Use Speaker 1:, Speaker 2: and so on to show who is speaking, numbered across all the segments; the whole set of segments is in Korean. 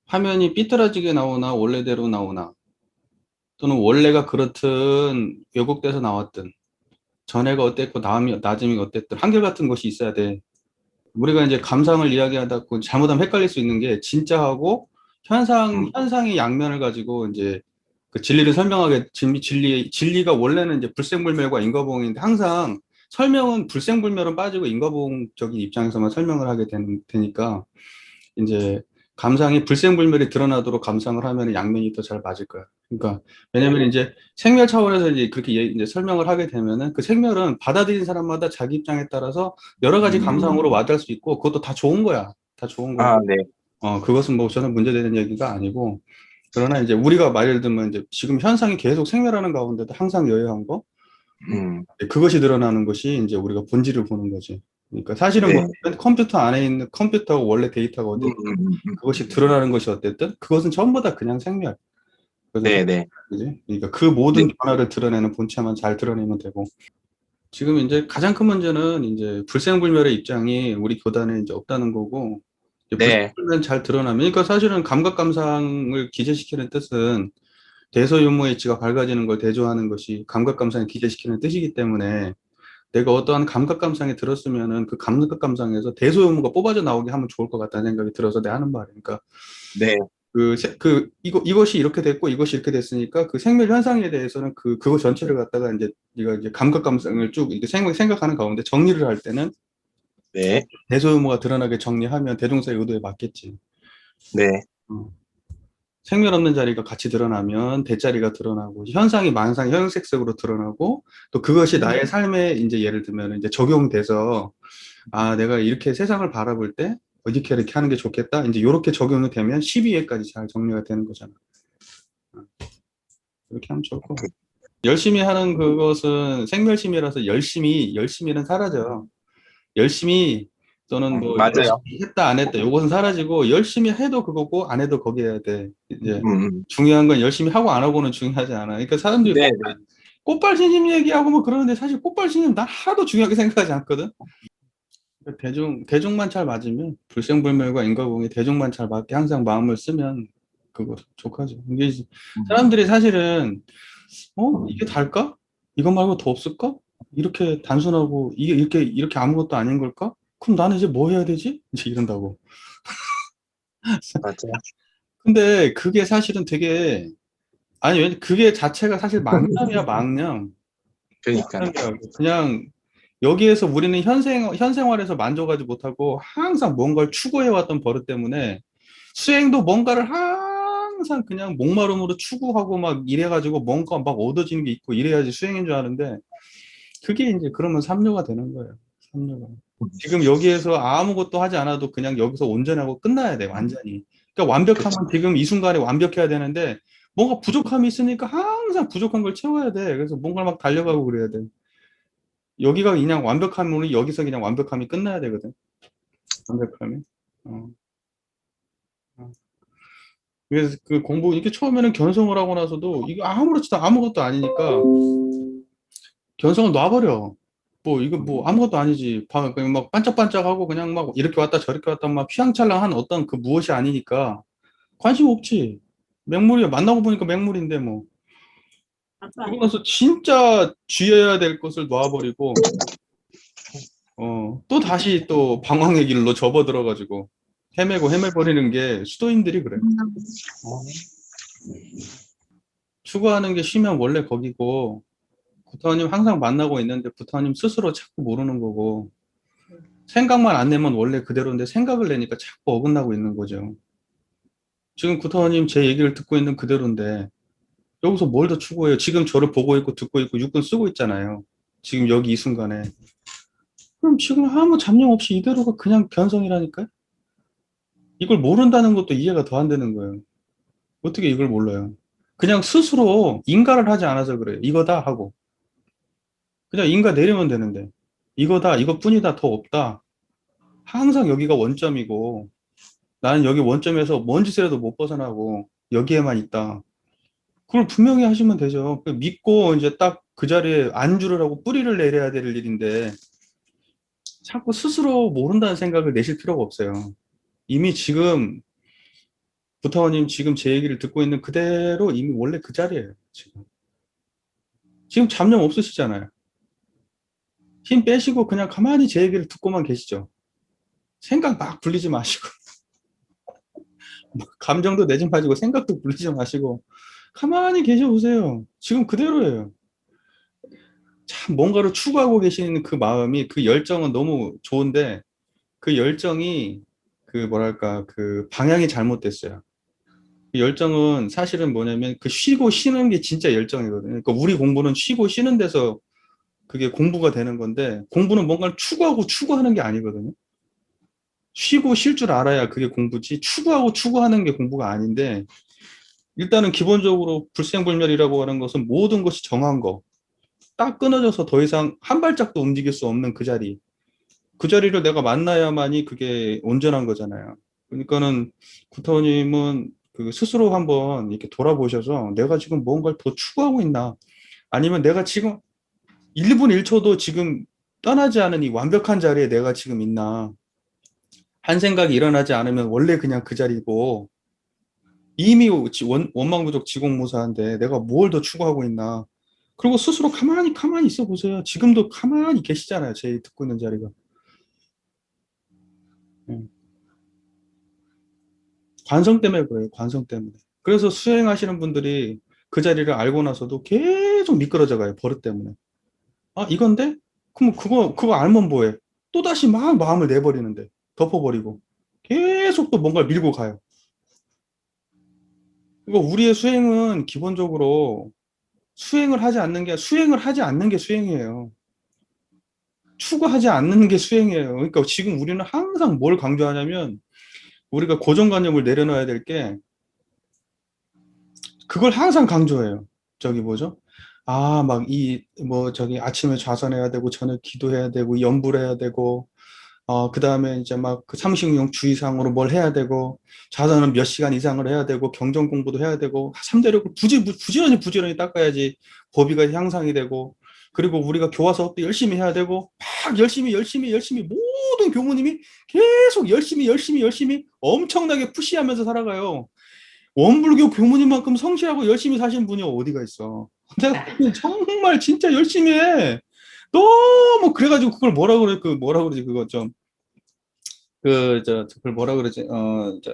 Speaker 1: 화면이 삐뚤어지게 나오나 원래대로 나오나 또는 원래가 그렇든 왜곡돼서 나왔든 전에가 어땠고 나중이 어땠든 한결같은 것이 있어야 돼. 우리가 이제 감상을 이야기하다 보면 잘못하면 헷갈릴 수 있는 게 진짜하고 현상의 양면을 가지고 이제 그 진리를 설명하게 진리가 원래는 이제 불생불멸과 인과보응인데 항상 설명은 불생불멸은 빠지고 인과보응적인 입장에서만 설명을 하게 되니까 이제 감상이 불생불멸이 드러나도록 감상을 하면 양면이 더 잘 맞을 거야. 그러니까 왜냐면 이제 생멸 차원에서 이제 그렇게 이제 설명을 하게 되면은 그 생멸은 받아들인 사람마다 자기 입장에 따라서 여러 가지 감상으로 와닿을 수 있고 그것도 다 좋은 거야. 다 좋은
Speaker 2: 아,
Speaker 1: 거고.
Speaker 2: 네.
Speaker 1: 그것은 뭐 저는 문제되는 얘기가 아니고 그러나 이제 우리가 예를 들면 이제 지금 현상이 계속 생멸하는 가운데도 항상 여유한 거 그것이 드러나는 것이 이제 우리가 본질을 보는 거지. 그러니까 사실은
Speaker 2: 네.
Speaker 1: 뭐 컴퓨터 안에 있는 컴퓨터하고 원래 데이터가 어쨌든 그것이 드러나는 것이 어쨌든 그것은 전부 다 그냥 생멸. 그래서
Speaker 2: 네, 네.
Speaker 1: 그지? 그러니까 그
Speaker 2: 네.
Speaker 1: 모든 변화를 드러내는 본체만 잘 드러내면 되고 지금 이제 가장 큰 문제는 이제 불생불멸의 입장이 우리 교단에 이제 없다는 거고 이제
Speaker 2: 네.
Speaker 1: 불생불멸 잘 드러나면 그러니까 사실은 감각 감상을 기재시키는 뜻은 대소유무의 이치가 밝아지는 걸 대조하는 것이 감각 감상을 기재시키는 뜻이기 때문에 내가 어떠한 감각 감상에 들었으면은 그 감각 감상에서 대소유무가 뽑아져 나오게 하면 좋을 것 같다는 생각이 들어서 내가 하는 말이니까
Speaker 2: 네.
Speaker 1: 이것이 이렇게 됐고 이것이 이렇게 됐으니까 그 생멸 현상에 대해서는 그거 전체를 갖다가 이제 네가 이제 감각 감상을 쭉 이렇게 생각하는 가운데 정리를 할 때는
Speaker 2: 네.
Speaker 1: 대소유무가 드러나게 정리하면 대종사의 의도에 맞겠지.
Speaker 2: 네.
Speaker 1: 어. 생멸 없는 자리가 같이 드러나면 대자리가 드러나고 현상이 만상 형색색으로 드러나고 또 그것이 나의 삶에 이제 예를 들면 이제 적용돼서 아 내가 이렇게 세상을 바라볼 때 이렇게 하는 게 좋겠다 이제 이렇게 적용이 되면 12회까지 잘 정리가 되는 거잖아. 이렇게 하면 좋을 것 같아. 열심히 하는 그것은 생멸심이라서 열심히는 사라져. 열심히 또는 뭐
Speaker 2: 맞아요.
Speaker 1: 열심히 했다 안 했다 이것은 사라지고 열심히 해도 그거고 안 해도 거기 해야 돼. 이제
Speaker 2: 음.
Speaker 1: 중요한 건 열심히 하고 안 하고는 중요하지 않아. 그러니까 사람들이
Speaker 2: 네, 네.
Speaker 1: 꽃발신임 얘기하고 뭐 그러는데 사실 꽃발신임 난 하나도 중요하게 생각하지 않거든. 그러니까 대중만 잘 맞으면 불생불멸과 인과공이 대중만 잘 맞게 항상 마음을 쓰면 그거 족하죠. 이게 사람들이 사실은 이게 달까? 이거 말고 더 없을까? 이렇게 단순하고 이게 이렇게 아무것도 아닌 걸까? 그럼 나는 이제 뭐 해야 되지? 이제 이런다고.
Speaker 2: 맞아요.
Speaker 1: 근데 그게 사실은 되게 아니 왜 그게 자체가 사실 망념이야 망념.
Speaker 2: 그러니까요.
Speaker 1: 그냥 여기에서 우리는 현생활에서 만족하지 못하고 항상 뭔가를 추구해왔던 버릇 때문에 수행도 뭔가를 항상 그냥 목마름으로 추구하고 막 이래가지고 뭔가 막 얻어지는 게 있고 이래야지 수행인 줄 아는데 그게 이제 그러면 삼류가 되는 거예요. 삼류가. 지금 여기에서 아무것도 하지 않아도 그냥 여기서 온전하고 끝나야 돼, 완전히. 그러니까
Speaker 2: 그쵸.
Speaker 1: 완벽하면 지금 이 순간에 완벽해야 되는데 뭔가 부족함이 있으니까 항상 부족한 걸 채워야 돼. 그래서 뭔가를 막 달려가고 그래야 돼. 여기가 그냥 완벽함으로 여기서 그냥 완벽함이 끝나야 되거든. 완벽함이. 어. 어. 그래서 그 공부 이게 처음에는 견성을 하고 나서도 이거 아무렇지도 아무것도 아니니까 견성을 놔버려. 뭐 이거 뭐 아무것도 아니지. 그냥 막 반짝반짝하고 그냥 막 이렇게 왔다 저렇게 왔다 막 휘황찬란한 어떤 그 무엇이 아니니까 관심 없지. 맹물이야. 만나고 보니까 맹물인데 뭐. 그러고 나서 진짜 쥐어야 될 것을 놔버리고 또 다시 또 방황의 길로 접어들어가지고 헤매버리는 게 수도인들이 그래. 추구하는 게 쉬면 원래 거기고 부처님 항상 만나고 있는데 부처님 스스로 자꾸 모르는 거고 생각만 안 내면 원래 그대로인데 생각을 내니까 자꾸 어긋나고 있는 거죠. 지금 구타원님 제 얘기를 듣고 있는 그대로인데 여기서 뭘 더 추구해요? 지금 저를 보고 있고 듣고 있고 육군 쓰고 있잖아요. 지금 여기 이 순간에. 그럼 지금 아무 잡념 없이 이대로가 그냥 견성이라니까요? 이걸 모른다는 것도 이해가 더 안 되는 거예요. 어떻게 이걸 몰라요? 그냥 스스로 인가를 하지 않아서 그래요. 이거다 하고. 그냥 인가 내리면 되는데. 이거다, 이것뿐이다, 더 없다. 항상 여기가 원점이고 나는 여기 원점에서 뭔 짓이라도 못 벗어나고 여기에만 있다. 그걸 분명히 하시면 되죠. 믿고 이제 딱 그 자리에 안주를 하고 뿌리를 내려야 될 일인데 자꾸 스스로 모른다는 생각을 내실 필요가 없어요. 이미 지금 부타원님 지금 제 얘기를 듣고 있는 그대로 이미 원래 그 자리예요. 지금 잡념 없으시잖아요. 힘 빼시고 그냥 가만히 제 얘기를 듣고만 계시죠. 생각 막 불리지 마시고 감정도 내지 마시고 생각도 불리지 마시고 가만히 계셔 보세요. 지금 그대로예요. 참 뭔가를 추구하고 계시는 그 마음이 그 열정은 너무 좋은데 그 열정이 그 뭐랄까 그 방향이 잘못됐어요. 그 열정은 사실은 뭐냐면 그 쉬고 쉬는 게 진짜 열정이거든요. 그러니까 우리 공부는 쉬고 쉬는 데서 그게 공부가 되는 건데 공부는 뭔가를 추구하고 추구하는 게 아니거든요. 쉬고 쉴 줄 알아야 그게 공부지 추구하고 추구하는 게 공부가 아닌데 일단은 기본적으로 불생불멸이라고 하는 것은 모든 것이 정한 거, 딱 끊어져서 더 이상 한 발짝도 움직일 수 없는 그 자리. 그 자리를 내가 만나야만이 그게 온전한 거잖아요. 그러니까는 구타원님은 그 스스로 한번 이렇게 돌아보셔서 내가 지금 뭔가를 더 추구하고 있나? 아니면 내가 지금 1분 1초도 지금 떠나지 않은 이 완벽한 자리에 내가 지금 있나? 한 생각이 일어나지 않으면 원래 그냥 그 자리고 이미 원망부족 지공무사인데 내가 뭘 더 추구하고 있나? 그리고 스스로 가만히 있어 보세요. 지금도 가만히 계시잖아요. 제 듣고 있는 자리가. 음. 관성 때문에 그래요. 관성 때문에. 그래서 수행하시는 분들이 그 자리를 알고 나서도 계속 미끄러져 가요. 버릇 때문에. 아, 이건데? 그럼 그거 알면 뭐해? 또다시 막 마음을 내버리는데. 덮어버리고. 계속 또 뭔가를 밀고 가요. 그러니까 우리의 수행은 기본적으로 수행을 하지 않는 게 수행이에요. 추구하지 않는 게 수행이에요. 그러니까 지금 우리는 항상 뭘 강조하냐면 우리가 고정관념을 내려놔야 될 게 그걸 항상 강조해요. 저기 뭐죠? 아, 막 뭐 저기 아침에 좌선해야 되고 저녁 기도해야 되고 염불 해야 되고 그 다음에 이제 막 그 삼식용 주의사항으로 뭘 해야 되고 좌선은 몇 시간 이상을 해야 되고 경전 공부도 해야 되고 삼대력을 부지런히 닦아야지 법위가 향상이 되고 그리고 우리가 교화사업도 열심히 해야 되고 막 열심히 모든 교무님이 계속 열심히 엄청나게 푸시하면서 살아가요. 원불교 교무님만큼 성실하고 열심히 사신 분이 어디가 있어. 내가 보기엔 정말 진짜 열심히 해. 너무 그래가지고 그걸 뭐라 그래 그 뭐라 그러지 그거 좀 그걸 뭐라 그러지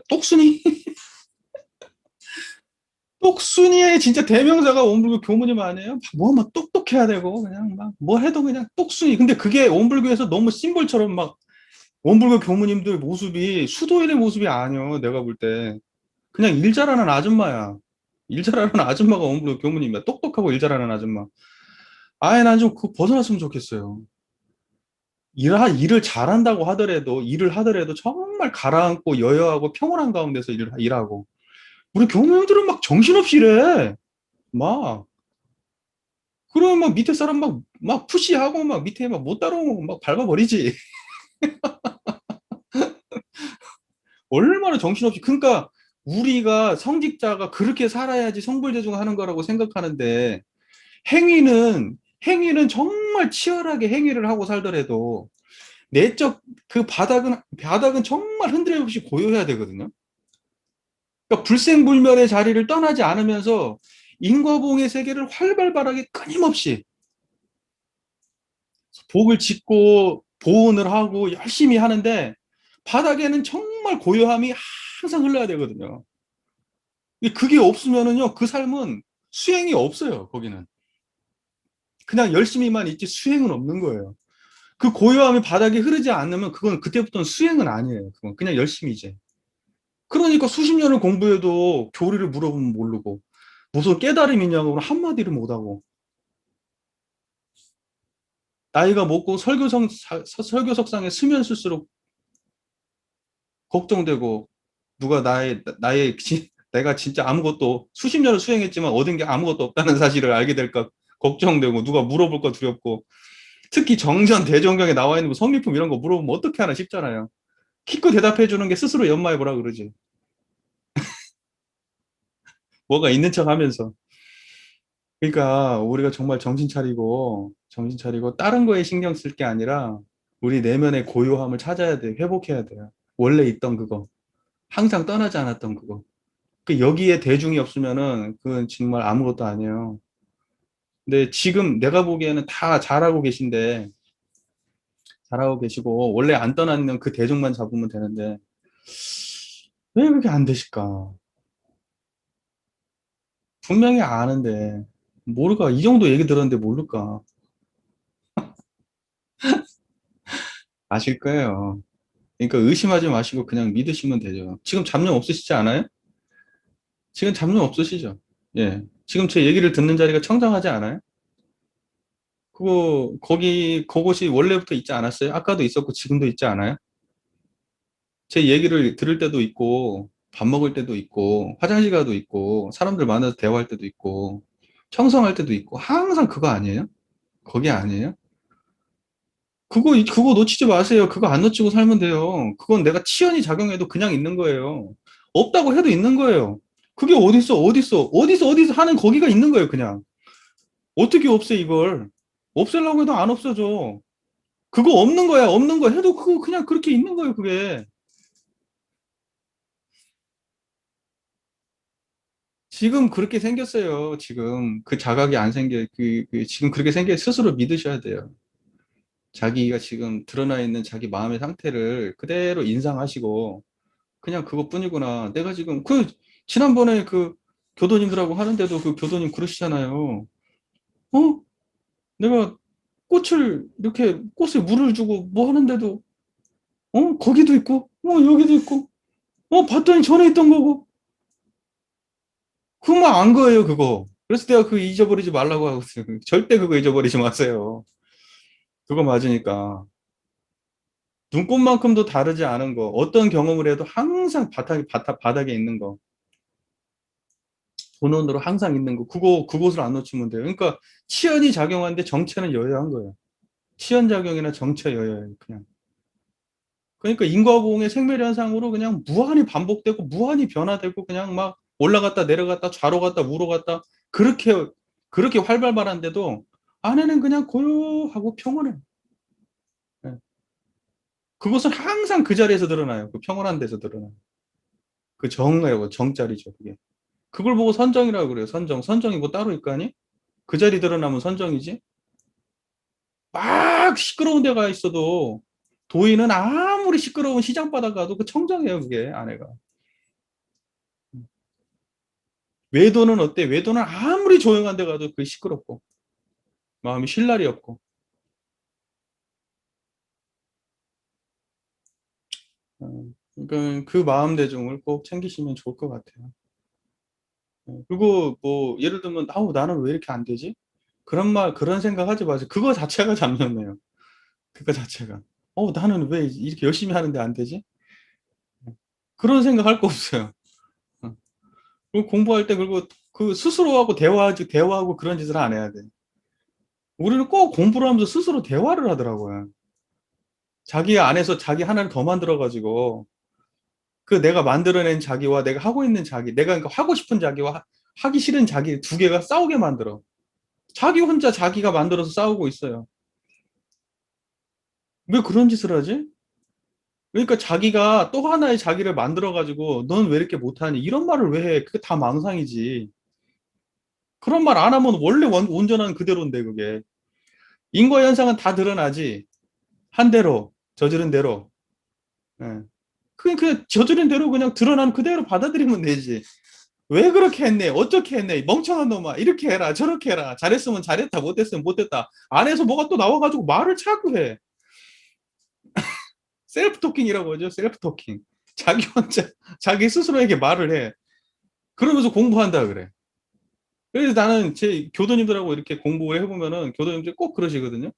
Speaker 1: 똑순이 똑순이의 진짜 대명사가 원불교 교무님 아니에요? 뭐 막 똑똑해야 되고 그냥 막 뭐 해도 그냥 똑순이. 근데 그게 원불교에서 너무 심벌처럼 막 원불교 교무님들 모습이 수도인의 모습이 아니야. 내가 볼 때 그냥 일 잘하는 아줌마야. 일 잘하는 아줌마가 원불교 교무님이야. 똑똑하고 일 잘하는 아줌마. 아예 난 좀 그 벗어났으면 좋겠어요. 일을 잘한다고 하더라도 일을 하더라도 정말 가라앉고 여여하고 평온한 가운데서 일하고 우리 경영들은 막 정신없이 이래. 막. 그러면 막 밑에 사람 막 푸시하고 막 밑에 막 못 따라오면 막 밟아버리지. 얼마나 정신없이. 그러니까 우리가 성직자가 그렇게 살아야지 성불대중하는 거라고 생각하는데 행위는 정말 치열하게 행위를 하고 살더라도 내적 그 바닥은 정말 흔들림 없이 고요해야 되거든요. 그러니까 불생불멸의 자리를 떠나지 않으면서 인과봉의 세계를 활발하게 끊임없이 복을 짓고 보온을 하고 열심히 하는데 바닥에는 정말 고요함이 항상 흘러야 되거든요. 그게 없으면은요, 그 삶은 수행이 없어요, 거기는. 그냥 열심히만 있지 수행은 없는 거예요. 그 고요함이 바닥에 흐르지 않으면 그건 그때부터는 수행은 아니에요. 그건 그냥 열심히지. 그러니까 수십 년을 공부해도 교리를 물어보면 모르고 무슨 깨달음이 있냐고 한마디를 못하고 나이가 먹고 설교석상에 서면 쓸수록 걱정되고 누가 내가 진짜 아무것도 수십 년을 수행했지만 얻은 게 아무것도 없다는 사실을 알게 될까 걱정되고 누가 물어볼까 두렵고 특히 정전 대종경에 나와 있는 뭐 성리품 이런 거 물어보면 어떻게 하나 싶잖아요. 키크 대답해 주는 게 스스로 연마해 보라 그러지. 뭐가 있는 척 하면서. 그러니까 우리가 정말 정신 차리고 다른 거에 신경 쓸 게 아니라 우리 내면의 고요함을 찾아야 돼. 회복해야 돼요. 원래 있던 그거. 항상 떠나지 않았던 그거. 그 여기에 대중이 없으면은 그건 정말 아무것도 아니에요. 근데 지금 내가 보기에는 다 잘하고 계신데, 잘하고 계시고, 원래 안 떠나는 그 대중만 잡으면 되는데, 왜 그렇게 안 되실까? 분명히 아는데, 모를까? 이 정도 얘기 들었는데 모를까? 아실 거예요. 그러니까 의심하지 마시고 그냥 믿으시면 되죠. 지금 잡념 없으시지 않아요? 지금 잡념 없으시죠? 예. 지금 제 얘기를 듣는 자리가 청정하지 않아요? 그곳이 원래부터 있지 않았어요? 아까도 있었고 지금도 있지 않아요? 제 얘기를 들을 때도 있고, 밥 먹을 때도 있고, 화장실 가도 있고, 사람들 만나서 대화할 때도 있고, 청성할 때도 있고, 항상 그거 아니에요? 거기 아니에요? 그거 놓치지 마세요. 그거 안 놓치고 살면 돼요. 그건 내가 치연이 작용해도 그냥 있는 거예요. 없다고 해도 있는 거예요. 그게 어디서 하는 거기가 있는 거예요, 그냥. 어떻게 없애, 이걸. 없애려고 해도 안 없어져. 그거 없는 거야, 없는 거 해도 그거 그냥 그렇게 있는 거예요, 그게. 지금 그렇게 생겼어요. 지금 그 자각이 안 생겨, 지금 그렇게 생겨 스스로 믿으셔야 돼요. 자기가 지금 드러나 있는 자기 마음의 상태를 그대로 인상하시고, 그냥 그것뿐이구나. 내가 지금, 지난번에 교도님들하고 하는데도 그 교도님 그러시잖아요. 어? 내가 꽃에 물을 주고 뭐 하는데도, 거기도 있고, 여기도 있고, 봤더니 전에 있던 거고, 그만 안 거예요, 그거. 그래서 내가 그거 잊어버리지 말라고 하고 있어요. 절대 그거 잊어버리지 마세요. 그거 맞으니까. 눈꽃만큼도 다르지 않은 거, 어떤 경험을 해도 항상 바닥에 있는 거, 본원으로 항상 있는 거, 그곳을 안 놓치면 돼요. 그러니까 치연이 작용하는데 정체는 여여한 거예요. 치연 작용이나 정체 여여예요, 그냥. 그러니까 인과보응의 생멸현상으로 그냥 무한히 반복되고, 무한히 변화되고, 그냥 막 올라갔다 내려갔다, 좌로 갔다, 우로 갔다, 그렇게 활발한데도 안에는 그냥 고요하고 평온해요. 예. 그것은 항상 그 자리에서 드러나요. 그 평온한 데서 드러나요. 그 정이라고, 정자리죠, 그게. 그걸 보고 선정이라고 그래요. 선정이 뭐 따로 있거니? 그 자리 드러나면 선정이지. 막 시끄러운 데가 있어도 도인은 아무리 시끄러운 시장바닥 가도 그 청정이에요, 그게 안에가. 외도는 어때? 외도는 아무리 조용한 데 가도 그게 시끄럽고 마음이 쉴 날이 없고. 그러니까 그 마음 대중을 꼭 챙기시면 좋을 것 같아요. 그리고 뭐 예를 들면 아우 나는 왜 이렇게 안 되지? 그런 생각 하지 마세요. 그거 자체가 잡념이에요. 그거 자체가. 나는 왜 이렇게 열심히 하는데 안 되지? 그런 생각 할 거 없어요. 어. 그리고 공부할 때 그리고 그 스스로하고 대화하고 그런 짓을 안 해야 돼. 우리는 꼭 공부를 하면서 스스로 대화를 하더라고요. 자기 안에서 자기 하나를 더 만들어가지고 그 내가 만들어낸 자기와 내가 하고 있는 자기, 내가 그러니까 하고 싶은 자기와 하기 싫은 자기 두 개가 싸우게 만들어. 자기 혼자 자기가 만들어서 싸우고 있어요. 왜 그런 짓을 하지? 그러니까 자기가 또 하나의 자기를 만들어가지고 넌 왜 이렇게 못하니? 이런 말을 왜 해? 그게 다 망상이지. 그런 말 안 하면 원래 온전한 그대로인데 그게. 인과 현상은 다 드러나지. 한 대로 저지른 대로. 예. 그냥 저지른 대로 그냥 드러난 그대로 받아들이면 되지. 왜 그렇게 했네? 어떻게 했네? 멍청한 놈아. 이렇게 해라. 저렇게 해라. 잘했으면 잘했다. 못했으면 못했다. 안에서 뭐가 또 나와가지고 말을 자꾸 해. 셀프 토킹이라고 하죠. 셀프 토킹. 자기 혼자, 자기 스스로에게 말을 해. 그러면서 공부한다 그래. 그래서 나는 제 교도님들하고 이렇게 공부를 해보면은 교도님들이 꼭 그러시거든요.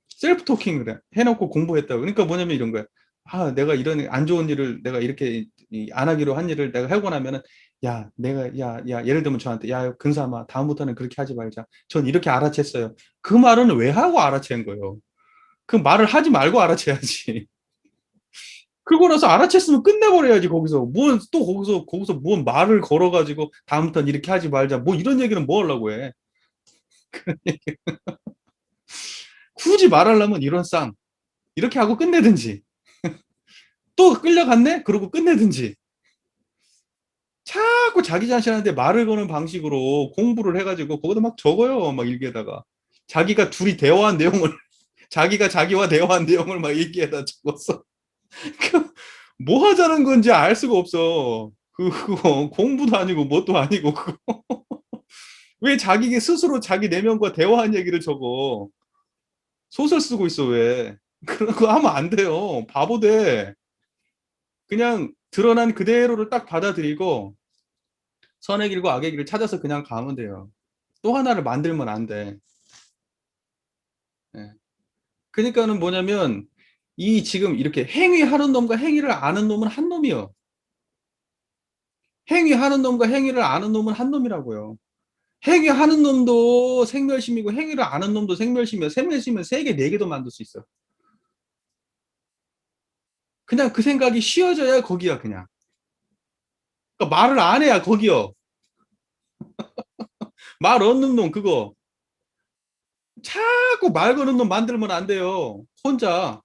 Speaker 1: 셀프 토킹을 해놓고 공부했다고. 그러니까 뭐냐면 이런 거야. 아, 내가 이런 안 좋은 일을 내가 이렇게 안 하기로 한 일을 내가 하고 나면은 예를 들면 저한테 야, 근사마 다음부터는 그렇게 하지 말자. 전 이렇게 알아챘어요. 그 말은 왜 하고 알아챈 거예요? 그 말을 하지 말고 알아채야지. 그러고 나서 알아챘으면 끝내버려야지, 거기서. 거기서 뭔 말을 걸어가지고 다음부터는 이렇게 하지 말자. 뭐 이런 얘기는 뭐 하려고 해. 굳이 말하려면 이런 이렇게 하고 끝내든지. 또 끌려갔네? 그러고 끝내든지. 자꾸 자꾸 자기 자신한테 말을 거는 방식으로 공부를 해가지고 거기다 막 적어요. 막 일기에다가. 자기가 둘이 대화한 내용을, 자기가 자기와 대화한 내용을 막 일기에다 적었어. 뭐 하자는 건지 알 수가 없어. 그거 공부도 아니고 뭣도 아니고 그거. 왜 자기 스스로 자기 내면과 대화한 얘기를 적어? 소설 쓰고 있어 왜? 그런 거 하면 안 돼요. 바보 돼. 그냥 드러난 그대로를 딱 받아들이고 선의 길과 악의 길을 찾아서 그냥 가면 돼요. 또 하나를 만들면 안 돼. 예. 그러니까는 뭐냐면 이 지금 이렇게 행위하는 놈과 행위를 아는 놈은 한 놈이요. 행위하는 놈과 행위를 아는 놈은 한 놈이라고요. 행위하는 놈도 생멸심이고 행위를 아는 놈도 생멸심이야. 생멸심은 3개, 4개도 만들 수 있어. 그냥 그 생각이 쉬어져야 거기야 그냥. 그러니까 말을 안 해야 거기요. 말 얻는 놈 그거. 자꾸 말 거는 놈 만들면 안 돼요. 혼자.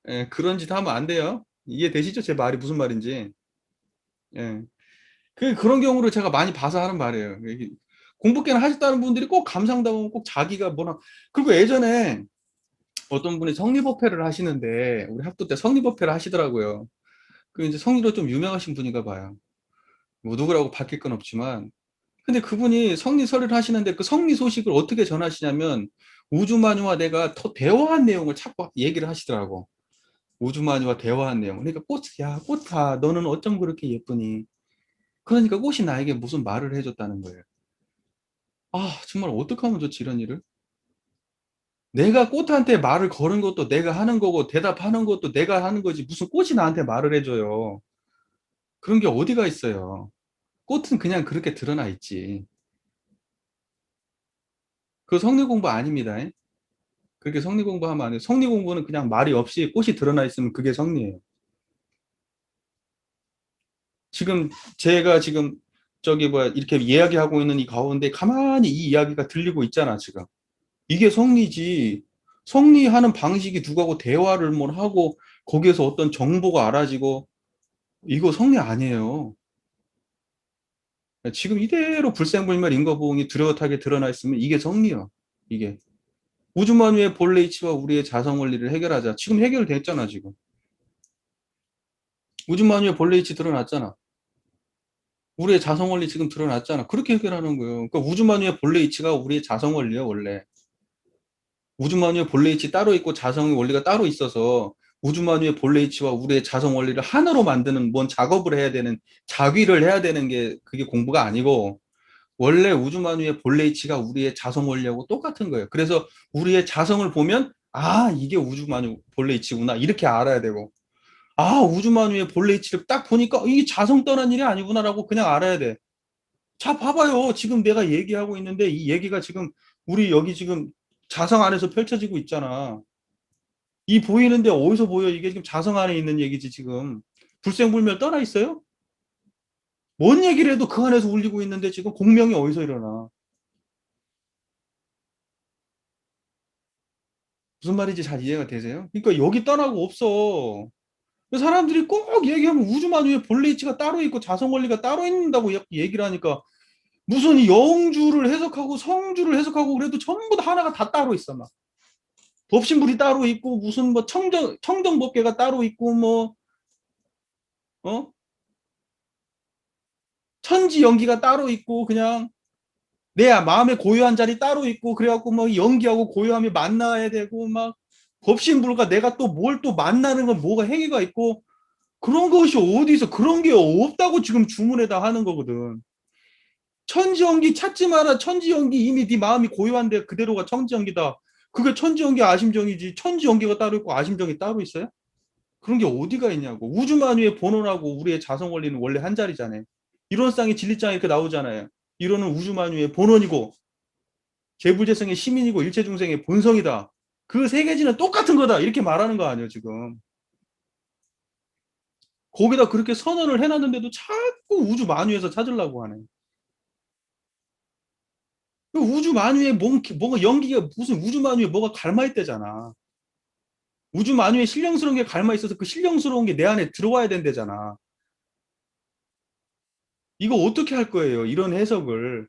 Speaker 1: 예, 그런 짓 하면 안 돼요. 이해되시죠? 제 말이 무슨 말인지. 예. 그런 경우를 제가 많이 봐서 하는 말이에요. 공부깨나 하셨다는 분들이 꼭 감상담은 꼭 자기가 뭐나. 그리고 예전에 어떤 분이 성리법회를 하시는데, 우리 학도 때 성리법회를 하시더라고요. 그 이제 성리로 좀 유명하신 분인가 봐요. 뭐 누구라고 밝힐 건 없지만. 근데 그분이 성리 설교를 하시는데 그 성리 소식을 어떻게 전하시냐면, 우주만유와 내가 대화한 내용을 자꾸 얘기를 하시더라고. 우주만유와 대화한 내용. 그러니까 야, 꽃아, 너는 어쩜 그렇게 예쁘니? 그러니까 꽃이 나에게 무슨 말을 해줬다는 거예요. 아, 정말 어떻게 하면 좋지, 이런 일을? 내가 꽃한테 말을 거는 것도 내가 하는 거고, 대답하는 것도 내가 하는 거지. 무슨 꽃이 나한테 말을 해줘요. 그런 게 어디가 있어요. 꽃은 그냥 그렇게 드러나 있지. 그 성리 공부 아닙니다. 그렇게 성리 공부하면 안 돼요. 성리 공부는 그냥 말이 없이 꽃이 드러나 있으면 그게 성리예요. 지금 제가 지금 저기 뭐야 이렇게 이야기하고 있는 이 가운데 가만히 이 이야기가 들리고 있잖아, 지금. 이게 성리지. 성리하는 방식이 누구하고 대화를 뭘 하고 거기에서 어떤 정보가 알아지고 이거 성리 아니에요. 지금 이대로 불생불멸 인거부응이 뚜렷하게 드러나 있으면 이게 성리야. 이게. 우주만유의 본래 이치와 우리의 자성 원리를 해결하자. 지금 해결됐잖아, 지금. 우주만유의 본래 이치 드러났잖아. 우리의 자성 원리 지금 드러났잖아. 그렇게 해결하는 거예요. 그러니까 우주만유의 본래 이치가 우리의 자성 원리야, 원래. 우주만유의 본래 이치 따로 있고 자성의 원리가 따로 있어서 우주만유의 본래 이치와 우리의 자성 원리를 하나로 만드는 뭔 작업을 해야 되는 자귀를 해야 되는 게 그게 공부가 아니고 원래 우주만유의 본래 이치가 우리의 자성 원리하고 똑같은 거예요. 그래서 우리의 자성을 보면 아 이게 우주만유 본래 이치구나 이렇게 알아야 되고 아 우주만유의 본래 이치를 딱 보니까 이게 자성 떠난 일이 아니구나라고 그냥 알아야 돼. 자 봐봐요. 지금 내가 얘기하고 있는데 이 얘기가 지금 우리 여기 지금 자성 안에서 펼쳐지고 있잖아. 이 보이는데 어디서 보여? 이게 지금 자성 안에 있는 얘기지 지금. 불생불멸 떠나 있어요? 뭔 얘기를 해도 그 안에서 울리고 있는데 지금 공명이 어디서 일어나? 무슨 말인지 잘 이해가 되세요? 그러니까 여기 떠나고 없어. 사람들이 꼭 얘기하면 우주만유의 본래 이치가 따로 있고 자성 원리가 따로 있다고 얘기를 하니까 무슨 이 영주를 해석하고 성주를 해석하고 그래도 전부 다 하나가 다 따로 있어 막. 법신불이 따로 있고 무슨 뭐 청정법계가 따로 있고 뭐 어? 천지 연기가 따로 있고 그냥 내 마음의 고요한 자리 따로 있고 그래갖고 뭐 연기하고 고요함이 만나야 되고 막 법신불가 내가 또 뭘 또 만나는 건 뭐가 행위가 있고 그런 것이 어디 있어 그런 게 없다고 지금 주문에다 하는 거거든. 천지연기 찾지 마라. 천지연기 이미 네 마음이 고요한데 그대로가 천지연기다. 그게 천지연기 아심정이지. 천지연기가 따로 있고 아심정이 따로 있어요? 그런 게 어디가 있냐고. 우주만유의 본원하고 우리의 자성 원리는 원래 한 자리잖아요. 이론상의 진리장에 이렇게 나오잖아요. 이론은 우주만유의 본원이고 재불재성의 시민이고 일체중생의 본성이다. 그 세 가지는 똑같은 거다. 이렇게 말하는 거 아니에요, 지금. 거기다 그렇게 선언을 해놨는데도 자꾸 우주만유에서 찾으려고 하네. 우주만유에 뭔가 연기가 무슨 우주만유에 뭐가 갈마있대잖아. 우주만유에 신령스러운 게 갈마 있어서 그 신령스러운 게 내 안에 들어와야 된대잖아. 이거 어떻게 할 거예요? 이런 해석을.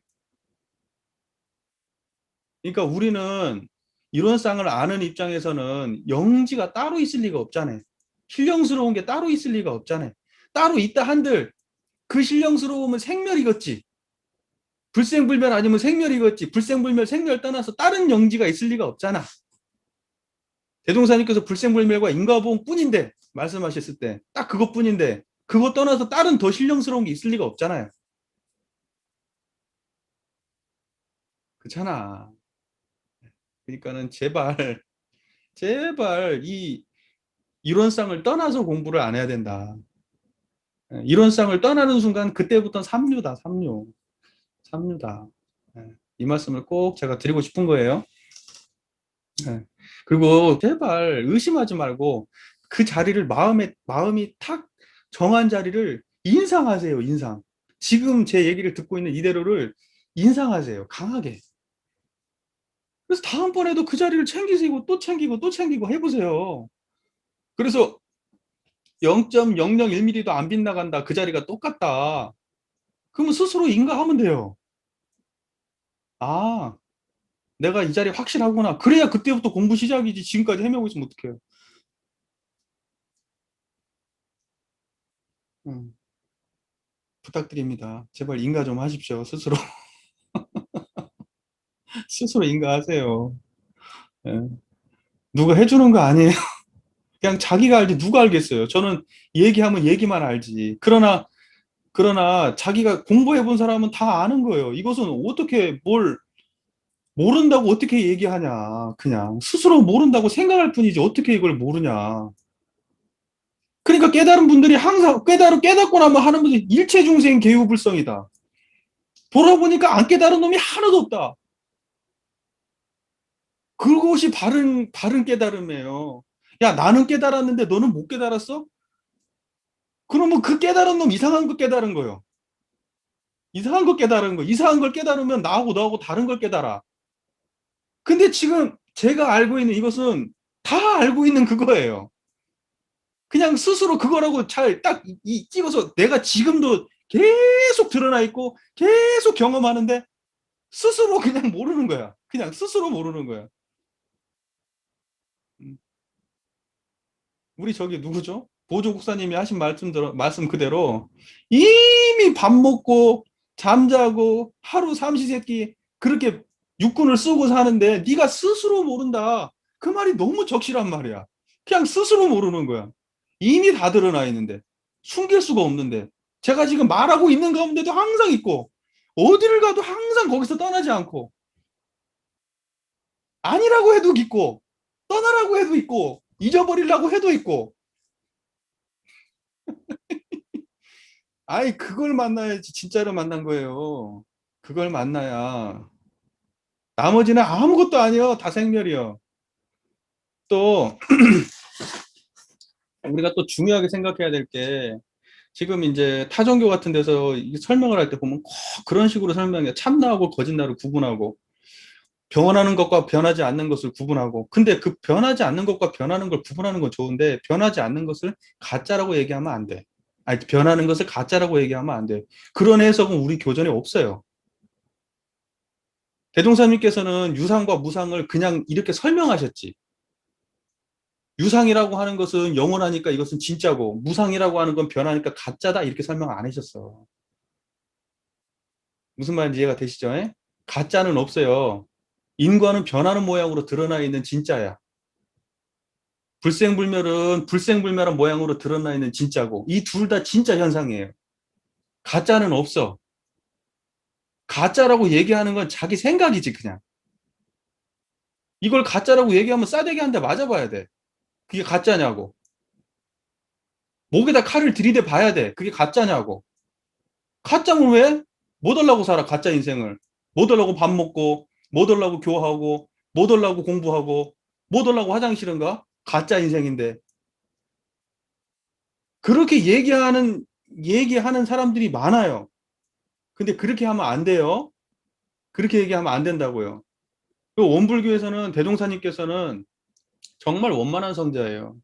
Speaker 1: 그러니까 우리는 이론상을 아는 입장에서는 영지가 따로 있을 리가 없잖아요. 신령스러운 게 따로 있을 리가 없잖아요. 따로 있다 한들 그 신령스러움은 생멸이겠지. 불생불멸 아니면 생멸이겠지. 불생불멸 생멸 떠나서 다른 영지가 있을 리가 없잖아. 대종사님께서 불생불멸과 인과보험 뿐인데 말씀하셨을 때 딱 그것뿐인데 그거 떠나서 다른 더 신령스러운 게 있을 리가 없잖아요. 그렇잖아. 그러니까는 제발 이 이론상을 떠나서 공부를 안 해야 된다. 이론상을 떠나는 순간 그때부터는 삼류다. 삼류다. 이 말씀을 꼭 제가 드리고 싶은 거예요. 그리고 제발 의심하지 말고 그 자리를 마음이 탁 정한 자리를 인상하세요. 인상. 지금 제 얘기를 듣고 있는 이대로를 인상하세요. 강하게. 그래서 다음번에도 그 자리를 챙기시고 또 챙기고 또 챙기고 해보세요. 그래서 0.001mm도 안 빗나간다. 그 자리가 똑같다. 그러면 스스로 인가하면 돼요. 아, 내가 이 자리 확실하구나. 그래야 그때부터 공부 시작이지. 지금까지 헤매고 있으면 어떡해요. 음, 부탁드립니다. 제발 인가 좀 하십시오. 스스로. 스스로 인가하세요. 예. 누가 해주는 거 아니에요. 그냥 자기가 알지 누가 알겠어요. 저는 얘기하면 얘기만 알지. 그러나 자기가 공부해 본 사람은 다 아는 거예요. 이것은 어떻게 뭘 모른다고 어떻게 얘기하냐. 그냥 스스로 모른다고 생각할 뿐이지 어떻게 이걸 모르냐. 그러니까 깨달은 분들이 항상 깨닫고 나면 하는 분들이 일체중생 개유불성이다. 돌아보니까 안 깨달은 놈이 하나도 없다. 그것이 바른 깨달음이에요. 야, 나는 깨달았는데 너는 못 깨달았어? 그러면 그 깨달은 놈 이상한 거 깨달은 거예요. 이상한 거 깨달은 거. 이상한 걸 깨달으면 나하고 너하고 다른 걸 깨달아. 근데 지금 제가 알고 있는 이것은 다 알고 있는 그거예요. 그냥 스스로 그거라고 잘 딱 찍어서 내가 지금도 계속 드러나 있고 계속 경험하는데 스스로 그냥 모르는 거야. 그냥 스스로 모르는 거야. 음. 우리 저기 누구죠? 보조 국사님이 하신 말씀 그대로 이미 밥 먹고 잠자고 하루 삼시세끼 그렇게 육군을 쓰고 사는데 네가 스스로 모른다. 그 말이 너무 적실한 말이야. 그냥 스스로 모르는 거야. 이미 다 드러나 있는데 숨길 수가 없는데 제가 지금 말하고 있는 가운데도 항상 있고 어디를 가도 항상 거기서 떠나지 않고 아니라고 해도 있고 떠나라고 해도 있고 잊어버리려고 해도 있고 아이 그걸 만나야지 진짜로 만난 거예요. 그걸 만나야 나머지는 아무것도 아니요. 다 생멸이요. 또 우리가 또 중요하게 생각해야 될 게 지금 이제 타종교 같은 데서 설명을 할 때 보면 꼭 그런 식으로 설명해. 참나하고 거짓나를 구분하고 변하는 것과 변하지 않는 것을 구분하고 근데 그 변하지 않는 것과 변하는 걸 구분하는 건 좋은데 변하지 않는 것을 가짜라고 얘기하면 안 돼. 아니 변하는 것을 가짜라고 얘기하면 안 돼. 그런 해석은 우리 교전에 없어요. 대종사님께서는 유상과 무상을 그냥 이렇게 설명하셨지. 유상이라고 하는 것은 영원하니까 이것은 진짜고 무상이라고 하는 건 변하니까 가짜다 이렇게 설명 안 하셨어. 무슨 말인지 이해가 되시죠? 에? 가짜는 없어요. 인과는 변하는 모양으로 드러나 있는 진짜야. 불생불멸은 불생불멸한 모양으로 드러나 있는 진짜고 이 둘 다 진짜 현상이에요. 가짜는 없어. 가짜라고 얘기하는 건 자기 생각이지 그냥. 이걸 가짜라고 얘기하면 싸대기 한 대 맞아봐야 돼. 그게 가짜냐고. 목에다 칼을 들이대 봐야 돼. 그게 가짜냐고. 가짜면 왜? 뭐 달라고 살아 가짜 인생을. 뭐 달라고 밥 먹고 뭐 달라고 교화하고 뭐 달라고 공부하고 뭐 달라고 화장실은 가? 가짜 인생인데. 그렇게 얘기하는 사람들이 많아요. 근데 그렇게 하면 안 돼요. 그렇게 얘기하면 안 된다고요. 그 원불교에서는 대종사님께서는 정말 원만한 성자예요.